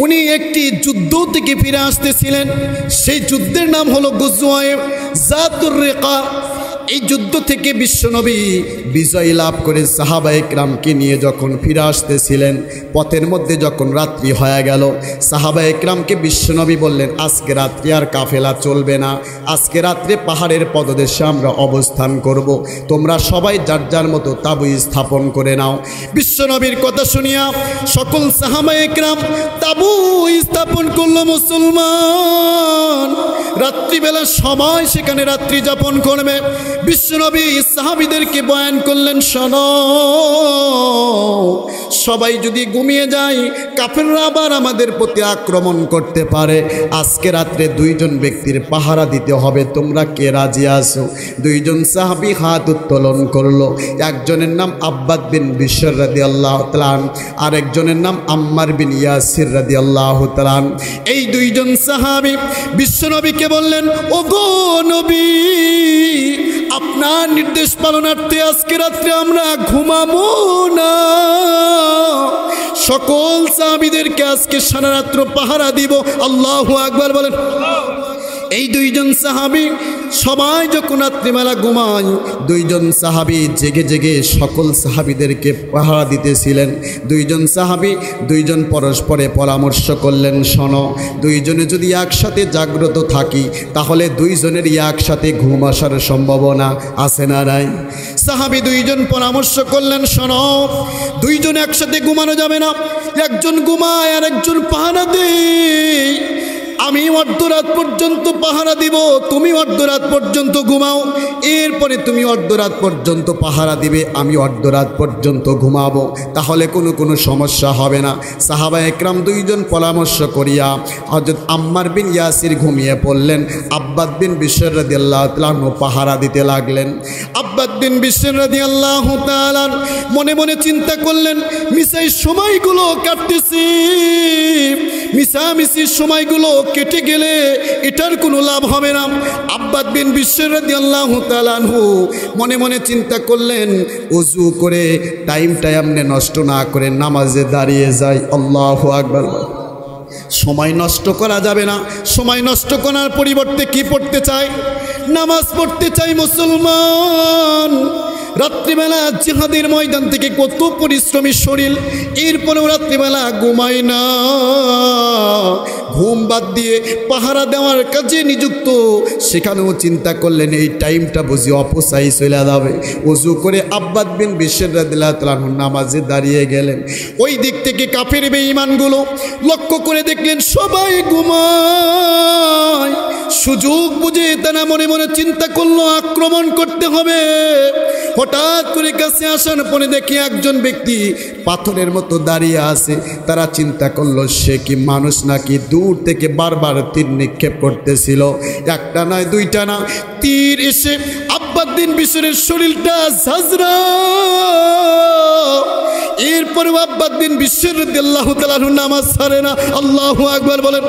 Speaker 1: উনি একটি যুদ্ধ থেকে ফিরে আসতেছিলেন, সেই যুদ্ধের নাম হলো গজওয়ায়ে যাতুর রিকা। এই যুদ্ধ থেকে বিশ্বনবী বিজয় লাভ করে সাহাবায়ে কেরামকে নিয়ে যখন ফিরে আসতেছিলেন, পথের মধ্যে যখন রাত্রি হয়ে গেল, সাহাবায়ে কেরামকে বিশ্বনবী বললেন, আজকে রাত্রি আর কাফেলা চলবে না, আজকে রাত্রে পাহাড়ের পদদেশে আমরা অবস্থান করব, তোমরা সবাই যার যার মতো তাঁবু স্থাপন করে নাও। বিশ্বনবীর কথা শুনিয়া সকল সাহাবায়ে কেরাম তাঁবু স্থাপন করলো। মুসলমান রাত্রিবেলা সবাই সেখানে রাত্রি যাপন করবে। বিশ্বনবী সাহাবীদেরকে বয়ান করলেন, শোনো সবাই যদি ঘুমিয়ে যায় কাফেররা আবার আমাদের প্রতি আক্রমণ করতে পারে, আজকে রাত্রে 2 জন ব্যক্তির পাহারা দিতে হবে, তোমরা কে রাজি আছো? 2 জন সাহাবী হাত উত্তোলন করলো। একজনের নাম আব্বাদ বিন বিশর রাদিয়াল্লাহু তাআলা, আরেকজনের নাম আম্মার বিন ইয়াসির রাদিয়াল্লাহু তাআলা। এই 2 জন সাহাবী বিশ্বনবীকে বললেন, ওগো নবী আপনার নির্দেশ পালনার্থে আজকে রাত্রে আমরা ঘুমাবো না, সকল সাহাবীদেরকে আজকে সারা রাত্র পাহারা দিব। আল্লাহু আকবার বলেন। এই 2 জন সাহাবী সবাই যখন রাত্রিবেলা ঘুমায়, 2 জন সাহাবী জেগে জেগে সকল সাহাবীদেরকে পাহারা দিতেছিলেন। 2 জন সাহাবী 2 জন পরস্পরে পরামর্শ করলেন, শোনো 2 জনে যদি একসাথে জাগ্রত থাকি তাহলে 2 জনেরই একসাথে ঘুম আসার সম্ভাবনা আছে না নাই? সাহাবী 2 জন পরামর্শ করলেন, শোনো 2 জন একসাথে ঘুমানো যাবে না, একজন ঘুমায় আর একজন পাহারা দেয়। আমি অর্ধরাত পর্যন্ত পাহারা দিব, তুমি অর্ধরাত পর্যন্ত ঘুমাও, এরপরে তুমি অর্ধরাত পর্যন্ত পাহারা দিবে, আমি অর্ধরাত পর্যন্ত ঘুমাবো, তাহলে কোনো সমস্যা হবে না। সাহাবায়ে কেরাম 2 জন পরামর্শ করিয়া হযরত আম্মার বিন ইয়াসির ঘুমিয়ে পড়লেন, আব্বাদ বিন বিশর রাদিয়াল্লাহু তাআলা পাহারা দিতে লাগলেন। আব্বাদ বিন বিশর রাদিয়াল্লাহু তাআলা মনে মনে চিন্তা করলেন, মিসাই সময়গুলো কাটতেছে, মিসামিসির সময়গুলো কেটে গেলে এটার কোনো লাভ হবে না। আব্বাদ বিন বিশর রাদিয়াল্লাহু তাআলা মনে মনে চিন্তা করলেন, ওযু করে টাইমটা এমনি নষ্ট না করে নামাজে দাঁড়িয়ে যাই। আল্লাহু আকবার। সময় নষ্ট করা যাবে না। সময় নষ্ট করার পরিবর্তে কি পড়তে চাই? নামাজ পড়তে চাই মুসলমান। রাত্রিবেলা জিহাদের ময়দান থেকে কত পরিশ্রমী শরীর, এরপরেও রাত্রিবেলা ঘুমায় না, ঘুম বাদ দিয়ে পাহারা দেওয়ার কাজে নিযুক্ত। সেখানেও চিন্তা করলেন এই টাইমটা বুঝি অপচয় চলে যাবে। ওযু করে আব্বাদ বিন বিশর রাদিয়াল্লাহু তাআলা নামাজে দাঁড়িয়ে গেলেন। ওই দিক থেকে কাফের বেঈমানগুলো লক্ষ্য করে দেখলেন সবাই ঘুমায়। সুযোগ বুঝে তারা মনে মনে চিন্তা করলো আক্রমণ করতে হবে। হঠাৎ করে কাছে আসার পরে দেখি একজন ব্যক্তি পাথরের মতো দাঁড়িয়ে আছে। তারা চিন্তা করলো সে কি মানুষ নাকি? দূর থেকে বারবার তীর নিক্ষেপ করতেছিল, একটা নয় 2টা না, তীর এসে আব্বাদ বিন বিশরের শরীরটা ঝাঁঝরা। এরপর এরপরে আব্বাদ বিন বিশর রাদিয়াল্লাহু তাআলা আনহু নামাজ ছাড়ে না। আল্লাহু আকবার বলেন।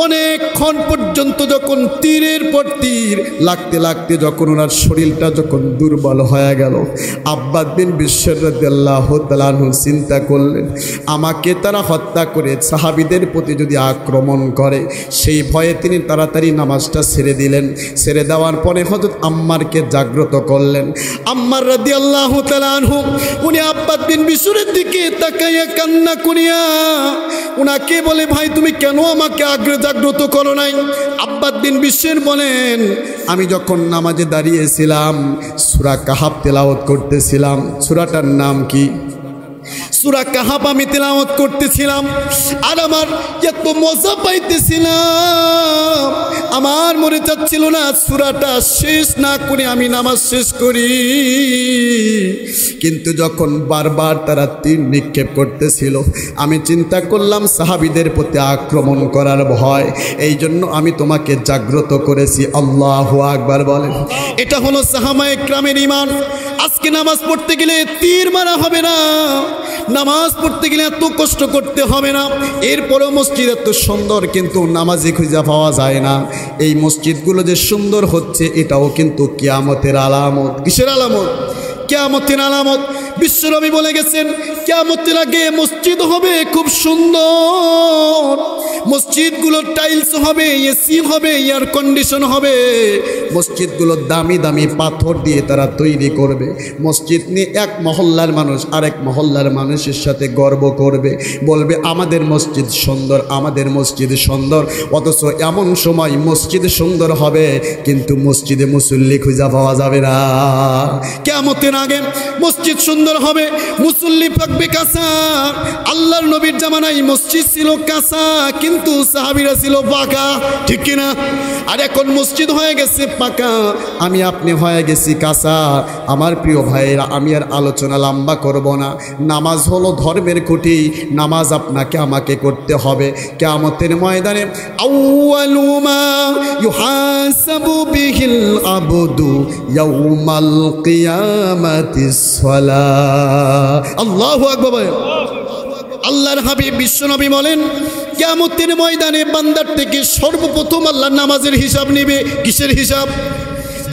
Speaker 1: অনেকক্ষণ পর্যন্ত যখন তীরের পর তীর লাগতে লাগতে যখন ওনার শরীরটা যখন দুর্বল হয়ে গেল, আব্বাদ বিন বিশর রাদিয়াল্লাহু তাআলা আনহু চিন্তা করলেন, আমাকে তারা হত্যা করে সাহাবীদের প্রতি যদি আক্রমণ করে, সেই ভয়ে তিনি তাড়াতাড়ি নামাজটা ছেড়ে দিলেন। ছেড়ে দেওয়ার পরে হযরত আম্মারকে জাগ্রত করলেন। আম্মার রাদিয়াল্লাহু তাআলা আনহু উনি আব্বাদ বিন বিশরের দিকে তাকাইয়া কান্না করিয়া উনাকে বলে, ভাই তুমি কেন আমাকে আগে জাগ্রত করো নাই? আব্বাদ বিন বিশর বলেন, আমি যখন নামাজে দাঁড়িয়েছিলাম সূরা কাহাফ তেলাওয়াত করতেছিলাম। সূরাটার নাম কি? সূরা কাহাফ আমি তেলাওয়াত করতেছিলাম, আর আমার এত মজা পাইতেছিলাম, আমার মনে চাচ্ছিল না সূরাটা শেষ না করে আমি নামাজ শেষ করি। কিন্তু যখন বারবার তারা তীর নিক্ষেপ করতেছিল, আমি চিন্তা করলাম সাহাবীদের প্রতি আক্রমণ করার ভয়, এই জন্য আমি তোমাকে জাগ্রত করেছি। আল্লাহু আকবার বলেন। এটা হলো সাহাবায়ে কেরামের ঈমান। আজকে নামাজ পড়তে গেলে তীর মারা হবে না, নামাজ পড়তে গেলে এত কষ্ট করতে হবে না। এরপরেও মসজিদ এত সুন্দর, কিন্তু নামাজি খুঁজে পাওয়া যায় না। এই মসজিদগুলো যে সুন্দর হচ্ছে, এটাও কিন্তু কিয়ামতের আলামত। কিসের আলামত? কিয়ামতের আলামত। বিশ্বনবী বলে গেছেন, কিয়ামতের আগে মসজিদ হবে খুব সুন্দর, মসজিদগুলো টাইলস হবে, এসি হবে, এয়ার কন্ডিশন হবে, মসজিদগুলো দামি দামি পাথর দিয়ে তারা তৈরি করবে। মসজিদ নিয়ে এক মহল্লার মানুষ আরেক মহল্লার মানুষের সাথে গর্ব করবে, বলবে আমাদের মসজিদ সুন্দর, আমাদের মসজিদ সুন্দর। অথচ এমন সময় মসজিদ সুন্দর হবে, কিন্তু মসজিদে মুসল্লি খুঁজে পাওয়া যাবে না। কিয়ামতের আগে মসজিদ সুন্দর হবে, মুসল্লি পাকবে কাঁচা। আল্লাহর নবীর জামানায় মসজিদ ছিল কাঁচা, কিন্তু সাহাবীরা ছিল পাকা, ঠিক কিনা? আর এখন মসজিদ হয়ে গেছে পাকা, আমি আপনি হয়ে গেছি কাঁচা। আমার প্রিয় ভাইয়েরা, আমি আর আলোচনা লম্বা করব না। নামাজ হলো ধর্মের খুঁটি, নামাজ আপনাকে আমাকে করতে হবে। কিয়ামতের ময়দানে আউয়ালু মা ইউহাসাবু বিহিল আবদু ইয়াউমাল কিয়ামাতিস সালাহ। আল্লাহু আকবার। আল্লাহর হাবিব বিশ্বনবী বলেন, কিয়ামতের ময়দানে বান্দার থেকে সর্বপ্রথম আল্লাহ নামাজের হিসাব নেবে। কিসের হিসাব?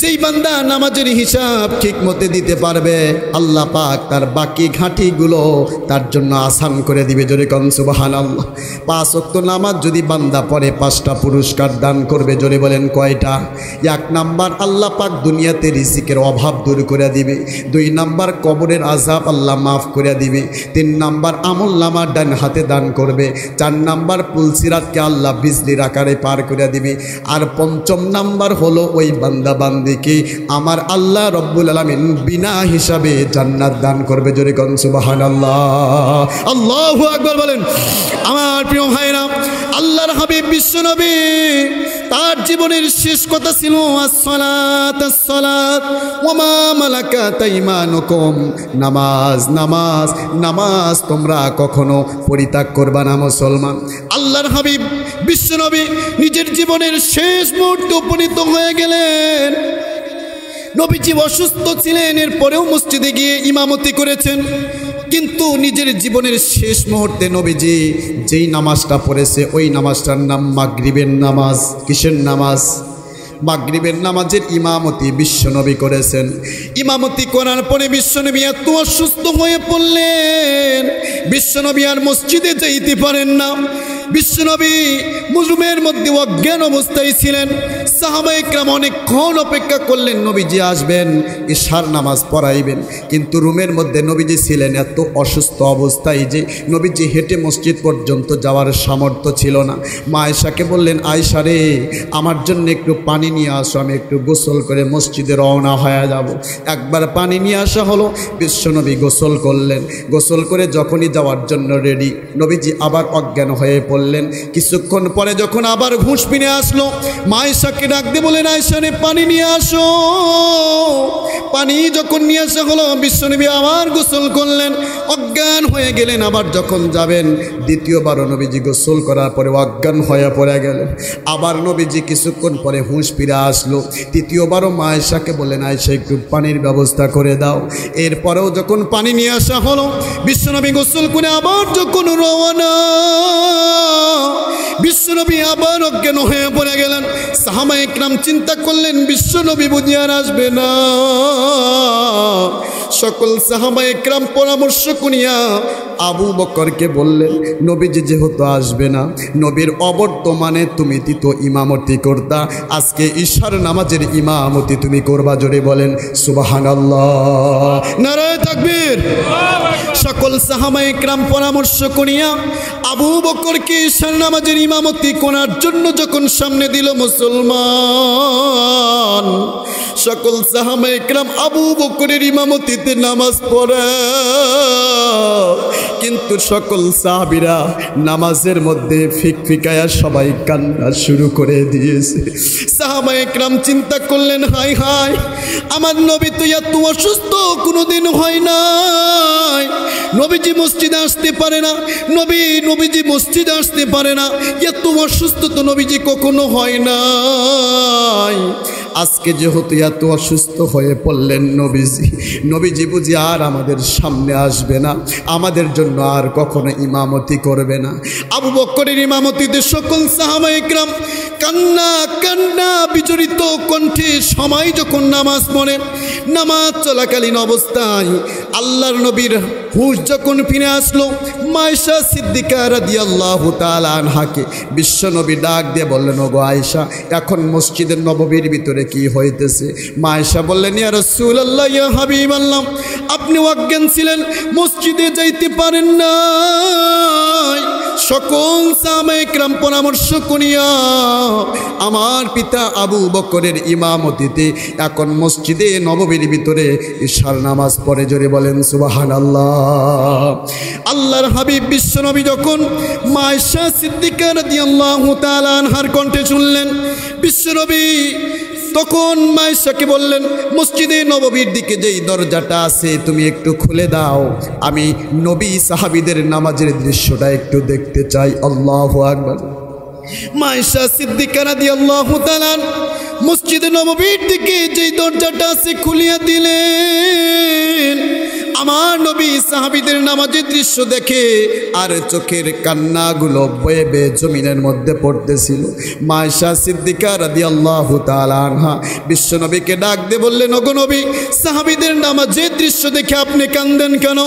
Speaker 1: যেই বান্দা নামাজের হিসাব ঠিক মতে দিতে পারবে, আল্লাহ পাক তার বাকি ঘাঁটিগুলো তার জন্য আসান করে দিবে। জোরে কোন সুবহানাল্লাহ। 5 ওয়াক্ত নামাজ যদি বান্দা পড়ে 5টা পুরস্কার দান করবে। জোরে বলেন কয়টা? 1 নাম্বার, আল্লাহ পাক দুনিয়াতে রিজিকের অভাব দূর করে দিবে। 2 নাম্বার, কবরের আযাব আল্লাহ মাফ করে দিবে। 3 নাম্বার, আমল নামা ডান হাতে দান করবে। 4 নাম্বার, পুলসিরাতকে আল্লাহ বিজলির আকারে পার করে দিবে। আর 5ম নাম্বার হলো ওই বান্দা বান্দি কি আমার আল্লাহ রব্বুল আলামিন বিনা হিসাবে জান্নাত দান করবে। জোরে কোন সুবহানাল্লাহ। আল্লাহু আকবার বলেন। আমার প্রিয় ভাইরা, আল্লাহর হাবিব বিশ্বনবী তার জীবনের শেষ কথা ছিল আসসালাত আসসালাত ওয়া মা মালাকাত আইমানুকুম। নামাজ নামাজ নামাজ তোমরা কখনো পরিত্যাগ করবা না মুসলমান। আল্লাহর হাবিব বিশ্বনবী নিজের জীবনের শেষ মুহূর্তে উপনীত হয়ে গেলেন। নবীজি অসুস্থ ছিলেন, এরপরেও মসজিদে গিয়ে ইমামতি করেছেন। কিন্তু নিজের জীবনের শেষ মুহূর্তে নবীজি যেই নামাজটা পড়েছে, ওই নামাজটার নাম মাগরিবের নামাজ। কিসের নামাজ? মাগরিবের নামাজের ইমামতি বিশ্বনবী করেছেন। ইমামতি করার পরে বিশ্বনবী এত অসুস্থ হয়ে পড়লেন, বিশ্বনবী আর মসজিদে যেতে পারেন না। বিশ্বনবী রুমের মধ্যে অজ্ঞান অবস্থায় ছিলেন। সাহাবায়ে কেরাম অনেকক্ষণ অপেক্ষা করলেন, নবীজি আসবেন, ইশার নামাজ পড়াইবেন। কিন্তু রুমের মধ্যে নবীজি ছিলেন এত অসুস্থ অবস্থায় যে নবীজি হেঁটে মসজিদ পর্যন্ত যাওয়ার সামর্থ্য ছিল না। মা আয়েশাকে বললেন, আয়েশা রে, আমার জন্য একটু পানি নিয়ে আসো, আমি একটু গোসল করে মসজিদে রওনা হয়ে যাব। একবার পানি নিয়ে আসা হলো, বিশ্বনবী গোসল করলেন। গোসল করে যখনই যাওয়ার জন্য রেডি, নবীজি আবার অজ্ঞান হয়ে পড়লেন। কিছুক্ষণ পরে যখন আবার হুঁশ ফিরে আসলো, মা আয়েশাকে ডাক দিয়ে বলেন আয়েশা রে পানি নিয়ে আসো। পানি যখন নিয়ে আসা হলো বিশ্বনবী আবার গোসল করলেন, অজ্ঞান হয়ে গেলেন। আবার যখন যাবেন দ্বিতীয়বারও নবীজি গোসল করার পরে অজ্ঞান হয়ে পড়ে গেলেন। আবার নবীজি কিছুক্ষণ পরে হুঁশ ফিরে আসলো। তৃতীয়বারও মা আয়েশাকে বললেন আয়েশা একটু পানির ব্যবস্থা করে দাও। এরপরেও যখন পানি নিয়ে আসা হলো বিশ্বনবী গোসল করে আবার যখন রওনা, বিশ্বনবী আবার অজ্ঞান হয়ে পড়ে গেলেন। সাহাবায়ে কেরাম চিন্তা করলেন বিশ্বনবী বুঝি আর আসবে না। সকল সাহাবায়ে কেরাম পরামর্শ করিয়া আবু বকরকে বললেন নবীজি যেহেতু আসবে না, নবীর অবর্তমানে তুমি তো ইমামতি করতা, আজকে ঈশার নামাজের ইমামতি তুমি করবা। জোরে বলেন সুবহানাল্লাহ, নারায়ে তাকবীর। সকল সাহাবায়ে কেরাম পরামর্শ করিয়া আবু বকরকে ঈশার নামাজের ইমামতি করার জন্য যখন সামনে দিল মুসলমান, সকল সাহাবায়ে কেরাম আবু বকরের ইমামতিতে নামাজ পড়ে। কিন্তু সকল সাহাবীরা নামাজের মধ্যে ফিকফিকায়া সবাই কান্না শুরু করে দিয়েছে। সাহাবায়ে কেরাম চিন্তা করলেন হায় হায়, আমার নবী তো এত অসুস্থ কোনোদিন হয় নাই, নবীজি মসজিদে আসতে পারে না, নবীজি মসজিদে আসতে পারে না, এত অসুস্থ তো নবীজি কখনো হয় নাই। আজকে যেহেতু এত অসুস্থ হয়ে পড়লেন নবীজি বুঝি আর আমাদের সামনে আসবে না, আমাদের জন্য আর কখনো ইমামতি করবে না। আবু বকরের ইমামতিতে সকল সাহাবায়ে কেরাম কান্না কান্না বিজড়িত কণ্ঠে সময় যখন নামাজ পড়ে, নামাজ চলাকালীন অবস্থায় আল্লাহর নবীর হুঁশ যখন ফিরে আসলো, মা আয়েশা সিদ্দিকা রাদিয়াল্লাহু তাআলা আনহাকে বিশ্বনবী ডাক দিয়ে বললেন ওগো আয়েশা, এখন মসজিদের নববীর ভিতরে কি হইতেছে? মা আয়েশা বললেন ইয়া রাসূলুল্লাহ, ইয়া হাবিবাল্লাহ, আপনি অজ্ঞান ছিলেন, মসজিদে যাইতে পারেন না। সকল সাহাবায়ে কেরাম পরামর্শ করিয়া আমার পিতা আবু বকরের ইমামতিতে এখন মসজিদে নববীর ভিতরে ঈশার নামাজ পড়ে। জোরে বলেন সুবহানাল্লাহ। আল্লাহর হাবিব বিশ্বনবী যখন মা আয়েশা সিদ্দিকা রাদিয়াল্লাহু তাআলা আনহার কণ্ঠে শুনলেন, বিশ্বনবী তখন মা আয়েশাকে বললেন মসজিদে নববীর দিকে যেই দরজাটা আছে তুমি একটু খুলে দাও, আমি নবী সাহাবীদের নামাজের দৃশ্যটা একটু দেখতে চাই। আল্লাহু আকবার। মা আয়েশা সিদ্দিকা রাদিয়াল্লাহু তাআলা মসজিদে নববীর দিকে যেই দরজাটা আছে খুলিয়া দিলেন। আমার নবী সাহাবীদের নামাজের দৃশ্য দেখে আর চোখের কান্নাগুলো বয়ে বয়ে জমিনের মধ্যে পড়তেছিল। মা আয়েশা সিদ্দিকা রাদিয়াল্লাহু তাআলা আনহা বিশ্বনবীকে ডাক দিয়ে বললেন ওগো নবী, সাহাবীদের নামাজের দৃশ্য দেখে আপনি কান্দেন কেন?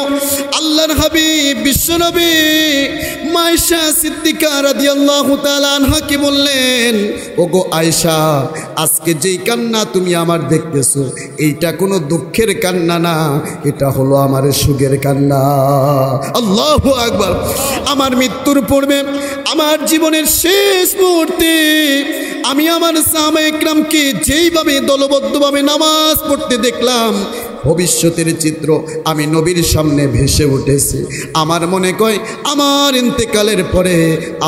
Speaker 1: আল্লাহর হাবিব বিশ্বনবী মা আয়েশা সিদ্দিকা রাদিয়াল্লাহু তাআলা আনহাকে বললেন ওগো আয়েশা, আজকে যেই কান্না তুমি আমার দেখতেছো এইটা কোনো দুঃখের কান্না না, এটা হলো আমার সুখের কান্না। আল্লাহু আকবার। আমার মৃত্যুর পূর্বে আমার জীবনের শেষ মুহূর্তে আমি আমার সাহাবায়ে কেরামকে যেইভাবে দলবদ্ধভাবে নামাজ পড়তে দেখলাম, ভবিষ্যতের চিত্র আমি নবীর সামনে ভেসে উঠেছে। আমার মনে কয় আমার ইন্তেকালের পরে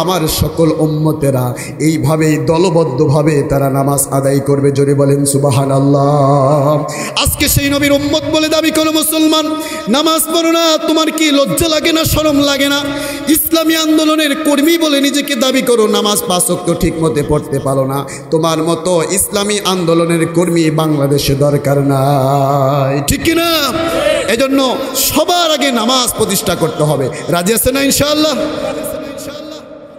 Speaker 1: আমার সকল উম্মতেরা এইভাবেই দলবদ্ধভাবে তারা নামাজ আদায় করবে। জোরে বলেন সুবহানাল্লাহ। আজকে সেই নবীর উম্মত বলে দাবি করো মুসলমান, নামাজ পড়ো না, তোমার কি লজ্জা লাগে না, শরম লাগে না? ইসলামী আন্দোলনের কর্মী বলে নিজেকে দাবি করো, নামাজ পাঁচ ওয়াক্ত ঠিক মতে পড়তে পারো না, তোমার মতো ইসলামী আন্দোলনের কর্মী বাংলাদেশে দরকার নাই, ঠিক কিনা? এজন্য সবার আগে নামাজ প্রতিষ্ঠা করতে হবে। রাজি আছে না ইনশাআল্লাহ?